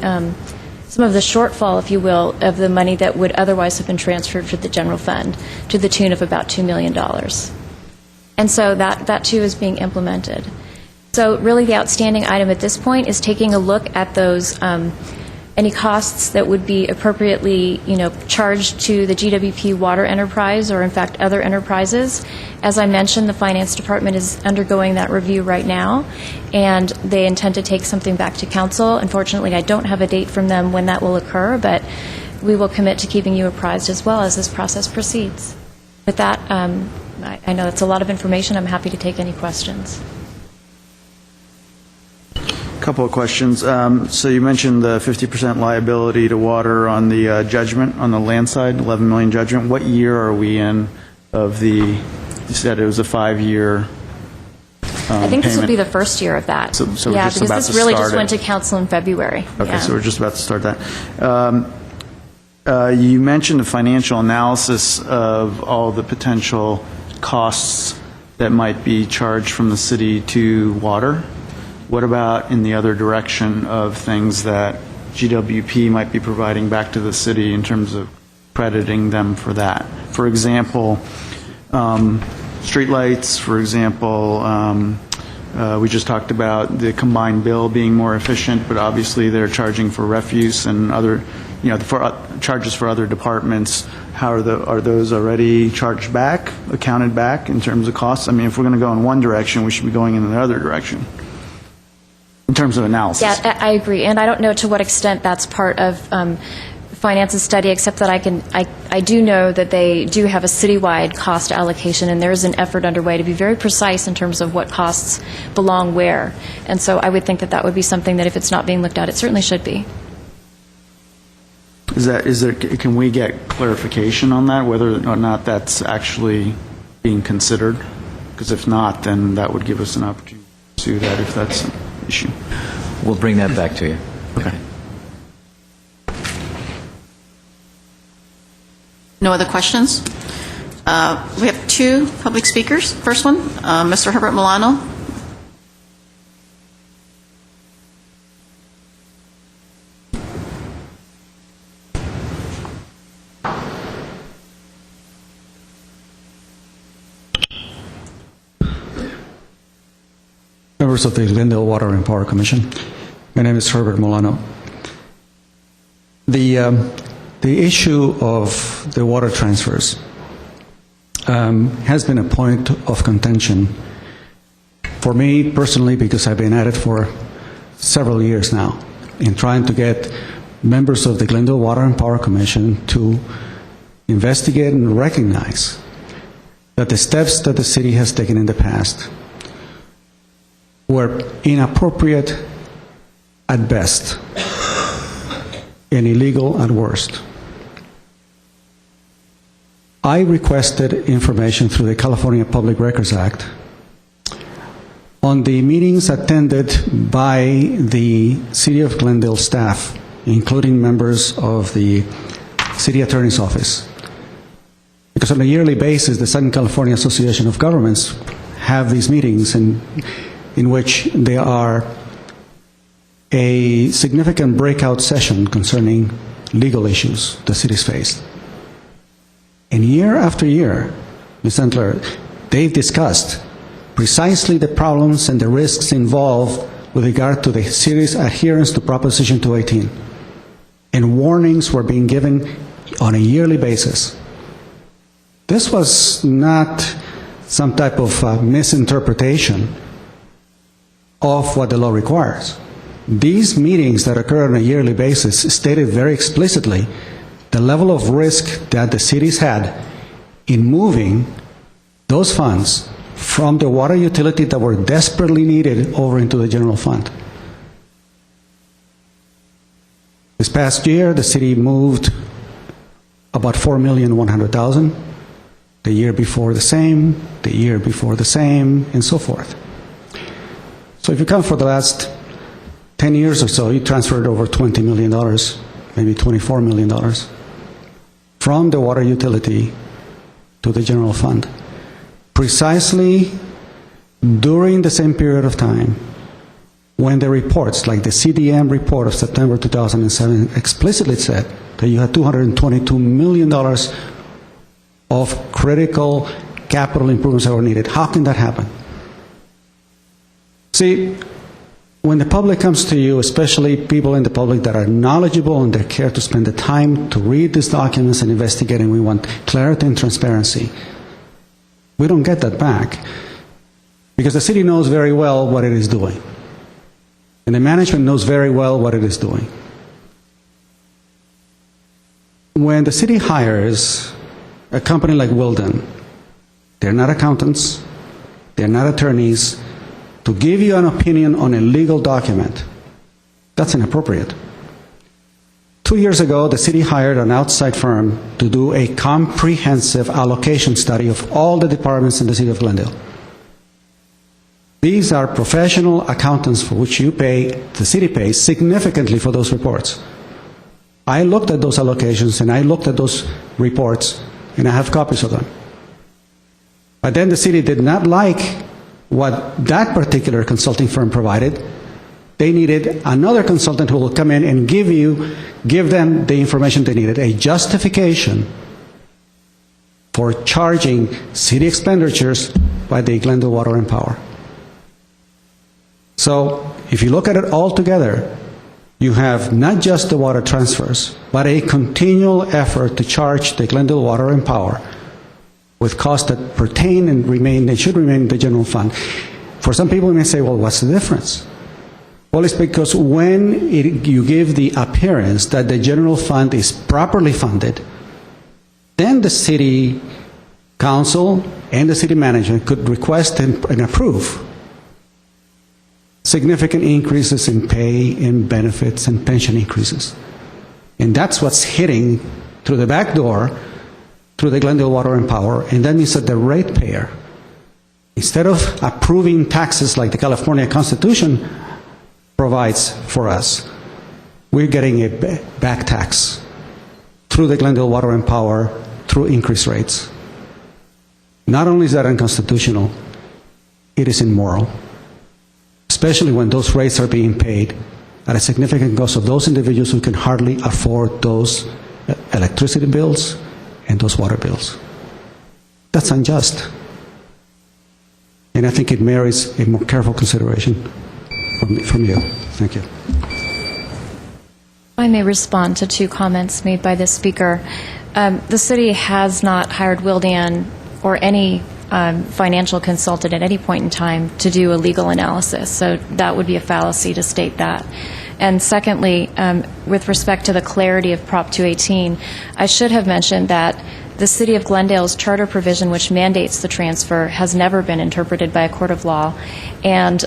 shortfall, if you will, of the money that would otherwise have been transferred to the general fund to the tune of about $2 million. And so that too is being implemented. So really the outstanding item at this point is taking a look at those any costs that would be appropriately, charged to the GWP water enterprise or in fact other enterprises. As I mentioned, the finance department is undergoing that review right now, and they intend to take something back to council. Unfortunately, I don't have a date from them when that will occur, but we will commit to keeping you apprised as well as this process proceeds. With that, I know it's a lot of information. I'm happy to take any questions. Couple of questions. So you mentioned the 50% liability to water on the judgment, on the land side, $11 million judgment. What year are we in of the, you said it was a 5-year I think this will be the first year of that. So we're just because about this to really start just it. went to council in February. Okay, Yeah. so we're just about to start that. You mentioned the financial analysis of all the potential costs that might be charged from the city to water. What about in the other direction of things that GWP might be providing back to the city in terms of crediting them for that? For example, streetlights, for example, we just talked about the combined bill being more efficient, but obviously they're charging for refuse and other, for charges for other departments. How are those already charged back, accounted back in terms of costs? I mean, if we're going to go in one direction, we should be going in the other direction in terms of analysis. Yeah, I agree, and I don't know to what extent that's part of finance's study, except that I do know that they do have a citywide cost allocation, and there is an effort underway to be very precise in terms of what costs belong where. And so I would think that would be something that if it's not being looked at, it certainly should be. Can we get clarification on that, whether or not that's actually being considered? Because if not, then that would give us an opportunity to pursue that if that's an issue. We'll bring that back to you. Okay. No other questions? We have two public speakers. First one, Mr. Herbert Milano. Members of the Glendale Water and Power Commission, my name is Herbert Milano. The issue of the water transfers has been a point of contention for me personally, because I've been at it for several years now in trying to get members of the Glendale Water and Power Commission to investigate and recognize that the steps that the city has taken in the past were inappropriate at best and illegal at worst. I requested information through the California Public Records Act on the meetings attended by the City of Glendale staff, including members of the City Attorney's Office. Because on a yearly basis, the Southern California Association of Governments have these meetings in which there are a significant breakout session concerning legal issues the city's faced. And year after year, Ms. Entler, they've discussed precisely the problems and the risks involved with regard to the city's adherence to Proposition 218. And warnings were being given on a yearly basis. This was not some type of misinterpretation of what the law requires. These meetings that occur on a yearly basis stated very explicitly the level of risk that the cities had in moving those funds from the water utility that were desperately needed over into the general fund. This past year, the city moved about $4,100,000. The year before the same, the year before the same, and so forth. So if you count for the last 10 years or so, you transferred over $20 million, maybe $24 million, from the water utility to the general fund. Precisely during the same period of time when the reports, like the CDM report of September 2007, explicitly said that you had $222 million of critical capital improvements that were needed. How can that happen? See, when the public comes to you, especially people in the public that are knowledgeable and they care to spend the time to read these documents and investigate, and we want clarity and transparency, we don't get that back because the city knows very well what it is doing. And the management knows very well what it is doing. When the city hires a company like Wilden, they're not accountants, they're not attorneys, to give you an opinion on a legal document, that's inappropriate. 2 years ago, the city hired an outside firm to do a comprehensive allocation study of all the departments in the city of Glendale. These are professional accountants for which you pay, the city pays significantly for those reports. I looked at those allocations and I looked at those reports and I have copies of them. But then the city did not like what that particular consulting firm provided. They needed another consultant who will come in and give them the information they needed, a justification for charging city expenditures by the Glendale Water and Power. So if you look at it all together, you have not just the water transfers, but a continual effort to charge the Glendale Water and Power with costs that pertain and remain, they should remain in the general fund. For some people, you may say, well, what's the difference? Well, it's because when you give the appearance that the general fund is properly funded, then the city council and the city management could request and approve significant increases in pay and benefits and pension increases. And that's what's hitting through the back door through the Glendale Water and Power, and that means that the ratepayer, instead of approving taxes like the California Constitution provides for us, we're getting a back tax through the Glendale Water and Power through increased rates. Not only is that unconstitutional, it is immoral, especially when those rates are being paid at a significant cost of those individuals who can hardly afford those electricity bills and those water bills. That's unjust. And I think it merits a more careful consideration from you. Thank you. I may respond to two comments made by this speaker. The city has not hired Wildan or any financial consultant at any point in time to do a legal analysis, so that would be a fallacy to state that. And secondly, with respect to the clarity of Prop 218, I should have mentioned that the City of Glendale's charter provision, which mandates the transfer, has never been interpreted by a court of law, and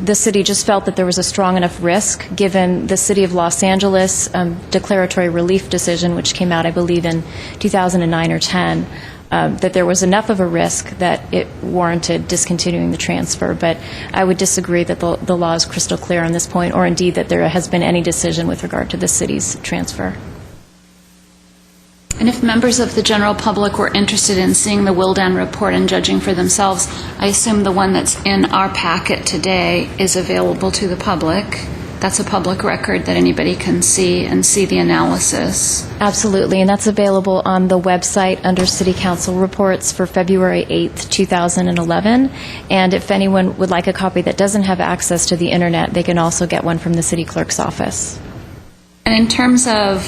the city just felt that there was a strong enough risk, given the City of Los Angeles declaratory relief decision, which came out, I believe, in 2009 or 10, that there was enough of a risk that it warranted discontinuing the transfer. But I would disagree that the law is crystal clear on this point, or indeed that there has been any decision with regard to the city's transfer. And if members of the general public were interested in seeing the Wildan report and judging for themselves, I assume the one that's in our packet today is available to the public. that's a public record that anybody can see and see the analysis. Absolutely, and that's available on the website under City Council reports for February 8th, 2011. And if anyone would like a copy that doesn't have access to the internet, they can also get one from the city clerk's office. And in terms of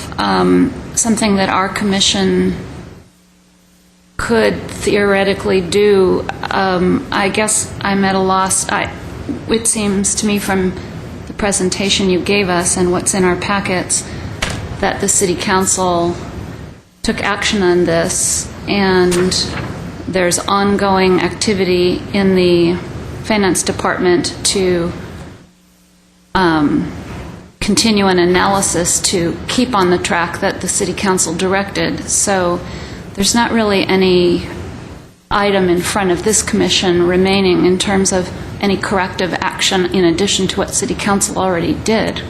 something that our commission could theoretically do, I guess I'm at a loss. It seems to me from the presentation you gave us and what's in our packets that the City Council took action on this, and there's ongoing activity in the Finance Department to continue an analysis to keep on the track that the City Council directed. So there's not really any item in front of this commission remaining in terms of any corrective action in addition to what City Council already did.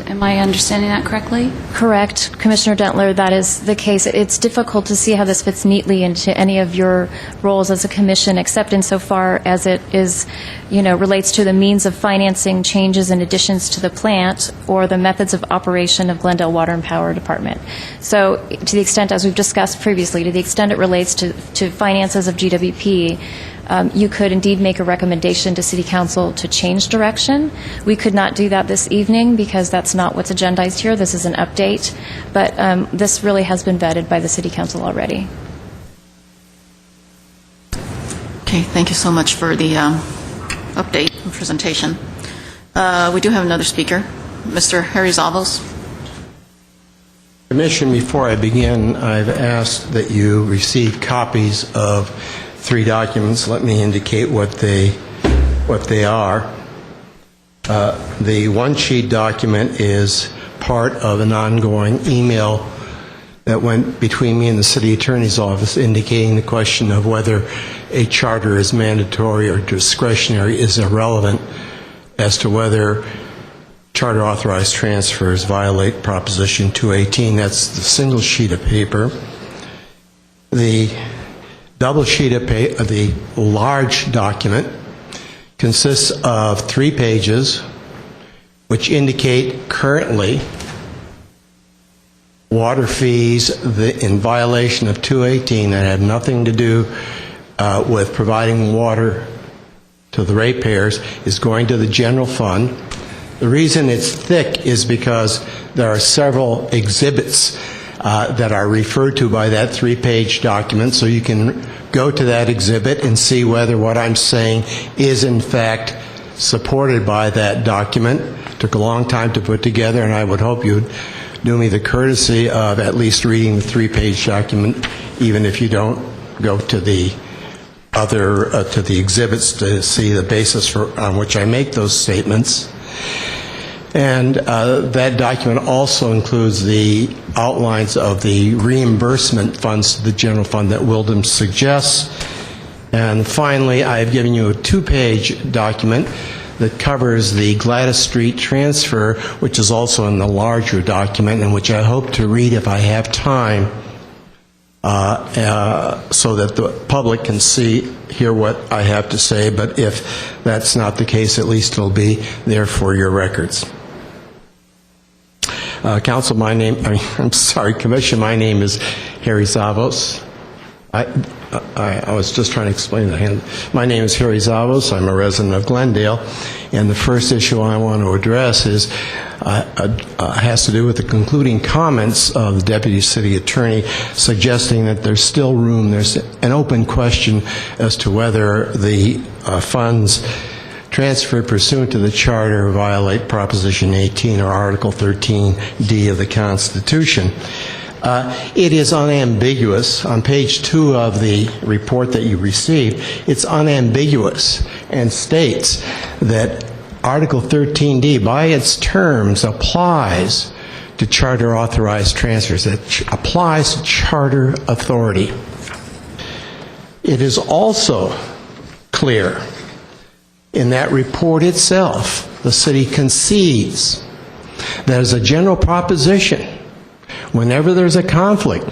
Am I understanding that correctly? Correct, Commissioner Dentler, that is the case. It's difficult to see how this fits neatly into any of your roles as a commission, except insofar as it is, relates to the means of financing changes and additions to the plant or the methods of operation of Glendale Water and Power Department. So to the extent, as we've discussed previously, to the extent it relates to finances of GWP, you could indeed make a recommendation to City Council to change direction. We could not do that this evening because that's not what's agendized here. This is an update, but this really has been vetted by the City Council already. Okay, thank you so much for the update and presentation. We do have another speaker, Mr. Harry Zavos. Commission, before I begin, I've asked that you receive copies of 3 documents. Let me indicate what they are. The one-sheet document is part of an ongoing email that went between me and the City Attorney's Office indicating the question of whether a charter is mandatory or discretionary is irrelevant as to whether charter authorized transfers violate Proposition 218. That's the single sheet of paper. The double sheet of paper, the large document, consists of 3 pages which indicate currently water fees in violation of 218 that have nothing to do with providing water to the ratepayers is going to the general fund. The reason it's thick is because there are several exhibits that are referred to by that 3-page document, so you can go to that exhibit and see whether what I'm saying is in fact supported by that document. It took a long time to put together, and I would hope you'd do me the courtesy of at least reading the 3-page document, even if you don't go to the other to the exhibits to see the basis on which I make those statements. And that document also includes the outlines of the reimbursement funds to the general fund that Wildem suggests. And finally, I've given you a 2-page document that covers the Gladys Street transfer, which is also in the larger document, and which I hope to read if I have time, so that the public can hear what I have to say. But if that's not the case, at least it'll be there for your records. Council, Commission, my name is Harry Zavos. I was just trying to explain that. My name is Harry Zavos. I'm a resident of Glendale, and the first issue I want to address has to do with the concluding comments of the Deputy City Attorney suggesting that there's still room, there's an open question as to whether the funds transferred pursuant to the Charter violate Proposition 18 or Article 13D of the Constitution. It is unambiguous. On page 2 of the report that you received, it's unambiguous and states that Article 13D, by its terms, applies to charter authorized transfers. It applies to charter authority. It is also clear in that report itself, the city concedes that as a general proposition, whenever there's a conflict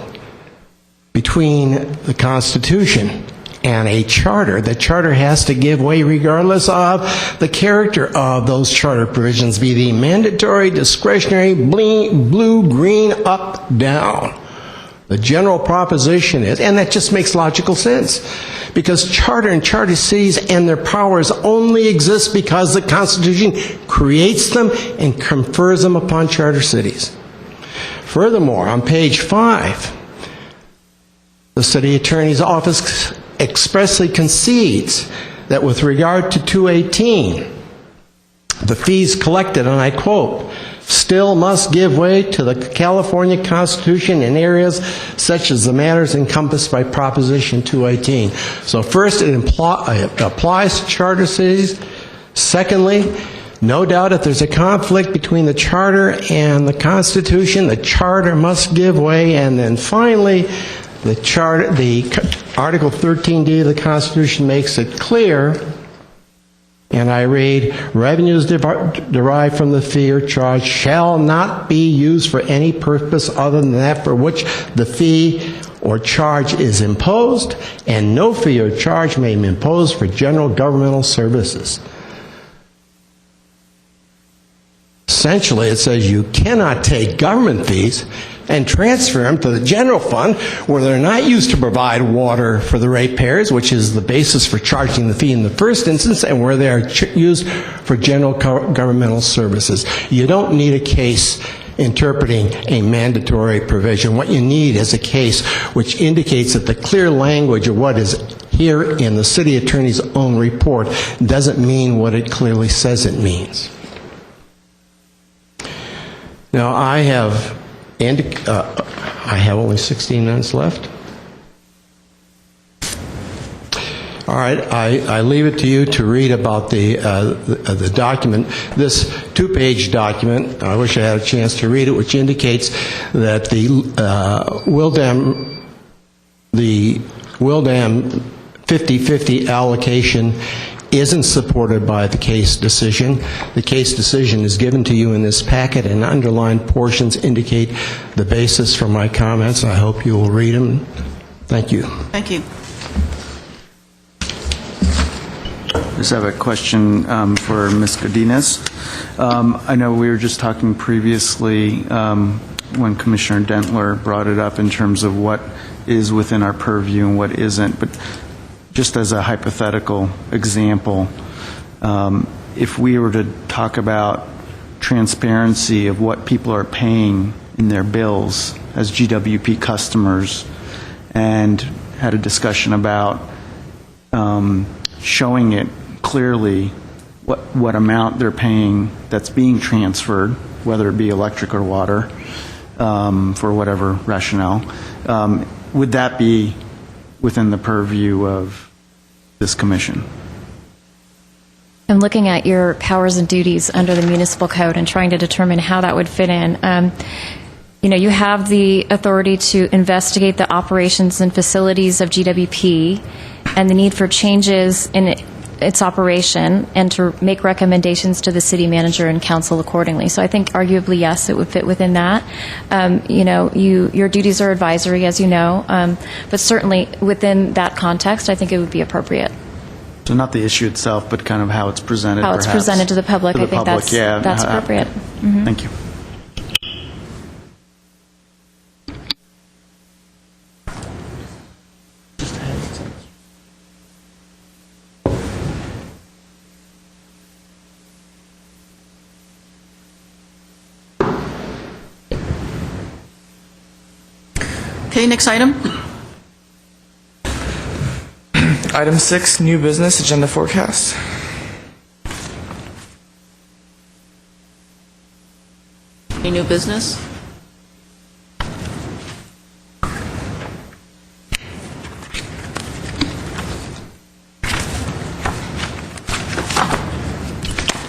between the Constitution and a charter, the charter has to give way regardless of the character of those charter provisions, be they mandatory, discretionary, blue, green, up, down. The general proposition is, and that just makes logical sense, because charter and charter cities and their powers only exist because the Constitution creates them and confers them upon charter cities. Furthermore, on page 5, the City Attorney's Office expressly concedes that with regard to 218, the fees collected, and I quote, still must give way to the California Constitution in areas such as the matters encompassed by Proposition 218. So first, it applies to charter cities. Secondly, no doubt if there's a conflict between the charter and the Constitution, the charter must give way. And then finally, the Article 13D of the Constitution makes it clear, and I read, revenues derived from the fee or charge shall not be used for any purpose other than that for which the fee or charge is imposed, and no fee or charge may be imposed for general governmental services. Essentially, it says you cannot take government fees and transfer them to the general fund where they're not used to provide water for the ratepayers, which is the basis for charging the fee in the first instance, and where they are used for general governmental services. You don't need a case interpreting a mandatory provision. What you need is a case which indicates that the clear language of what is here in the city attorney's own report doesn't mean what it clearly says it means. Now, I have only 16 minutes left. All right, I leave it to you to read about the document, this two-page document. I wish I had a chance to read it, which indicates that the Wildam 50/50 allocation isn't supported by the case decision. The case decision is given to you in this packet, and underlined portions indicate the basis for my comments. I hope you will read them. Thank you. Thank you. I just have a question for Ms. Godinez. I know we were just talking previously when Commissioner Dentler brought it up in terms of what is within our purview and what isn't, but just as a hypothetical example, if we were to talk about transparency of what people are paying in their bills as GWP customers and had a discussion about showing it clearly what amount they're paying that's being transferred, whether it be electric or water, for whatever rationale, would that be within the purview of this commission? I'm looking at your powers and duties under the municipal code and trying to determine how that would fit in. You have the authority to investigate the operations and facilities of GWP and the need for changes in its operation and to make recommendations to the city manager and council accordingly. So I think arguably, yes, it would fit within that. Your duties are advisory, as you know, but certainly within that context, I think it would be appropriate. So not the issue itself, but kind of how it's presented, How it's perhaps. presented to the public, I think that's appropriate. Mm-hmm. Thank you. Okay, next item. Item 6, new business agenda forecast. Any new business?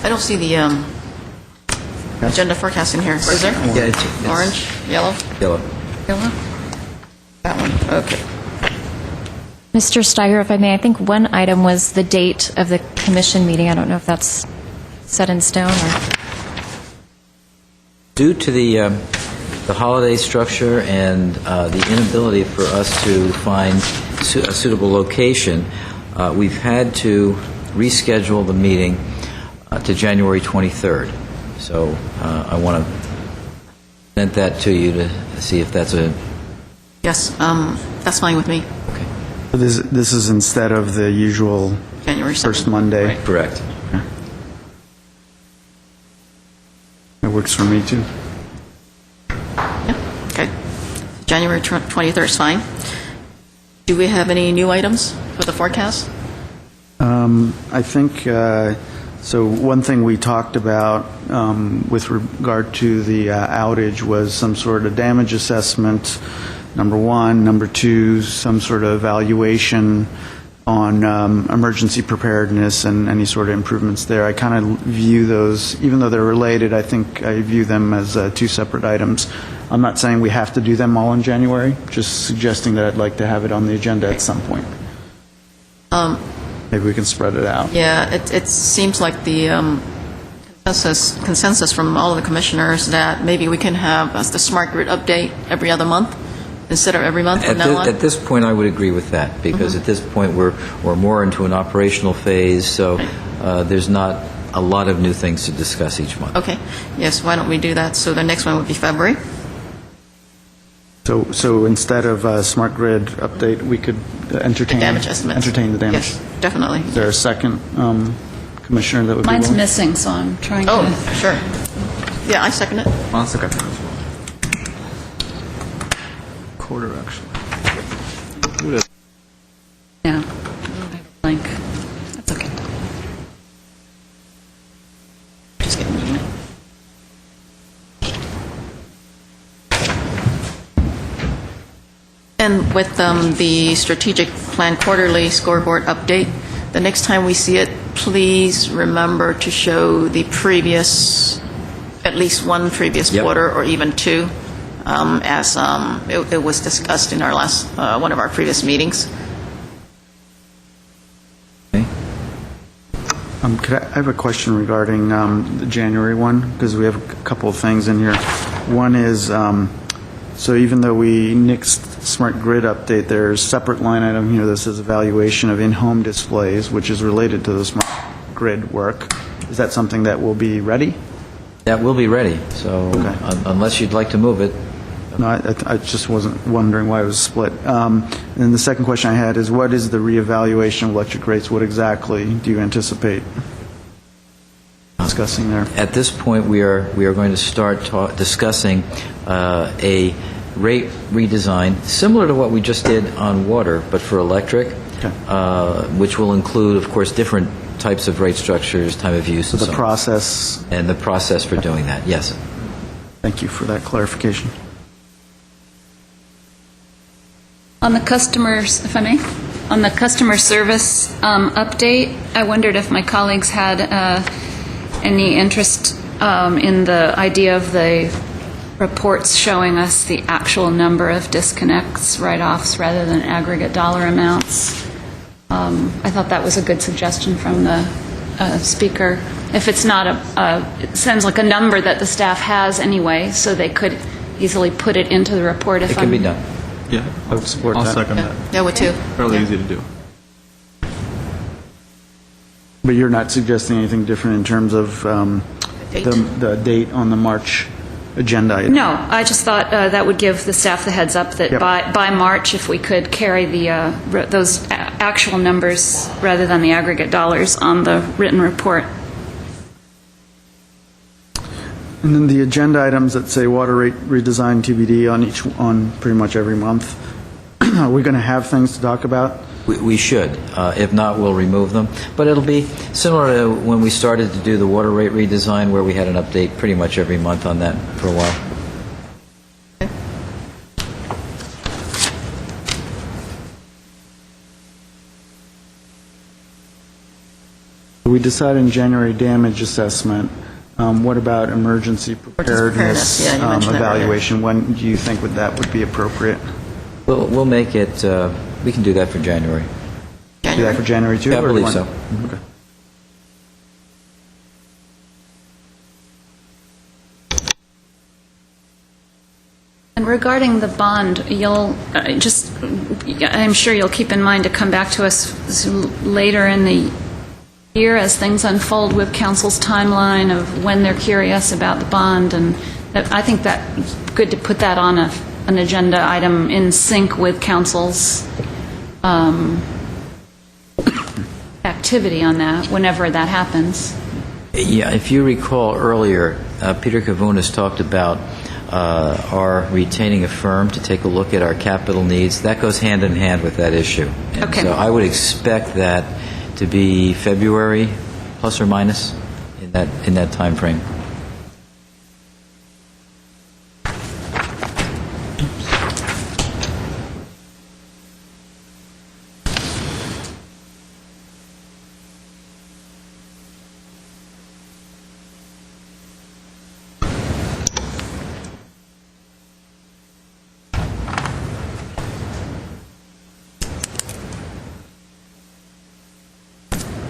I don't see the agenda forecast in here. Is there? Yeah, it's Orange? Yellow? yellow. Yellow? That one, okay. Mr. Steiger, if I may, I think one item was the date of the commission meeting. I don't know if that's set in stone or... Due to the holiday structure and the inability for us to find a suitable location, we've had to reschedule the meeting to January 23rd. So I want to present that to you to see if that's a... Yes, that's fine with me. Okay. This is instead of the usual January 7th. first Monday? Right. Correct. That works for me, too. Yeah, okay. January 23rd is fine. Do we have any new items for the forecast? I think, so one thing we talked about with regard to the outage was some sort of damage assessment, number one. Number two, some sort of evaluation on emergency preparedness and any sort of improvements there. I kind of view those, even though they're related, I think I view them as two separate items. I'm not saying we have to do them all in January, just suggesting that I'd like to have it on the agenda at some point. Maybe we can spread it out. Yeah, it seems like the consensus from all of the commissioners that maybe we can have the smart grid update every other month instead of every month from now on. At this point, I would agree with that, because at this point, we're more into an operational phase, so there's not a lot of new things to discuss each month. Okay, yes, why don't we do that? So the next one would be February. So instead of a smart grid update, we could entertain The damage estimates. Entertain the damage. Yes, definitely. Is there a second commissioner that would be Mine's willing? missing, so I'm trying to... Oh, sure. Yeah, I second it. I'll second that as well. Quarter, actually. Yeah. I have a blank. That's okay. Just give me a minute. And with the strategic plan quarterly scoreboard update, the next time we see it, please remember to show the previous, at least one previous Yep. quarter or even two, as it was discussed in our last, one of our previous meetings. Okay. I have a question regarding the January one, because we have a couple of things in here. One is, so even though we nixed smart grid update, there's a separate line item here that says evaluation of in-home displays, which is related to the smart grid work. Is that something that will be ready? That will be ready, so Okay. unless you'd like to move it. No, I just wasn't wondering why it was split. And the second question I had is, what is the reevaluation of electric rates? What exactly do you anticipate discussing there? At this point, we are going to start discussing a rate redesign, similar to what we just did on water, but for electric, Okay. which will include, of course, different types of rate structures, time of use, and The so on. process, And the process for doing that, yes. thank you for that clarification. On the customers, if I may, on the customer service update, I wondered if my colleagues had any interest in the idea of the reports showing us the actual number of disconnects, write-offs, rather than aggregate dollar amounts. I thought that was a good suggestion from the speaker. If it's not it sounds like a number that the staff has anyway, so they could easily put it into the report if It can be done. Yeah, I would support I'll that. second that. Yeah, would too. Fairly Yeah. easy to do. But you're not suggesting anything different in terms of Date? the date on the March agenda item? No, I just thought that would give the staff the heads up that Yep. by March, if we could carry those actual numbers rather than the aggregate dollars on the written report. And then the agenda items that say water rate redesign TBD on pretty much every month, are we going to have things to talk about? We should. If not, we'll remove them. But it'll be similar to when we started to do the water rate redesign, where we had an update pretty much every month on that for a while. We decided in January damage assessment. What about emergency preparedness Yeah, you mentioned that earlier. evaluation? When do you think that would be appropriate? We'll make it, we can do that for January. Do that for January too? Yeah, I or do you believe want- so. Okay. And regarding the bond, you'll I'm sure you'll keep in mind to come back to us later in the year as things unfold with council's timeline of when they're curious about the bond, and I think that's good to put that on an agenda item in sync with council's activity on that, whenever that happens. Yeah, if you recall earlier, Peter Kavunas talked about our retaining a firm to take a look at our capital needs. That goes hand in hand with that issue. And Okay. so I would expect that to be February, plus or minus, in that time frame.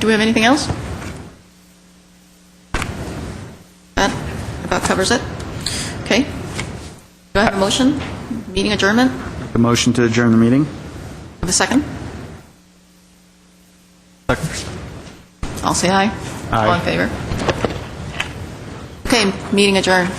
Do we have anything else? That about covers it. Okay. Do I have a motion? Meeting adjournment? The motion to adjourn the meeting? Have a second? I'll say aye. Aye. All in favor? Okay, meeting adjourned.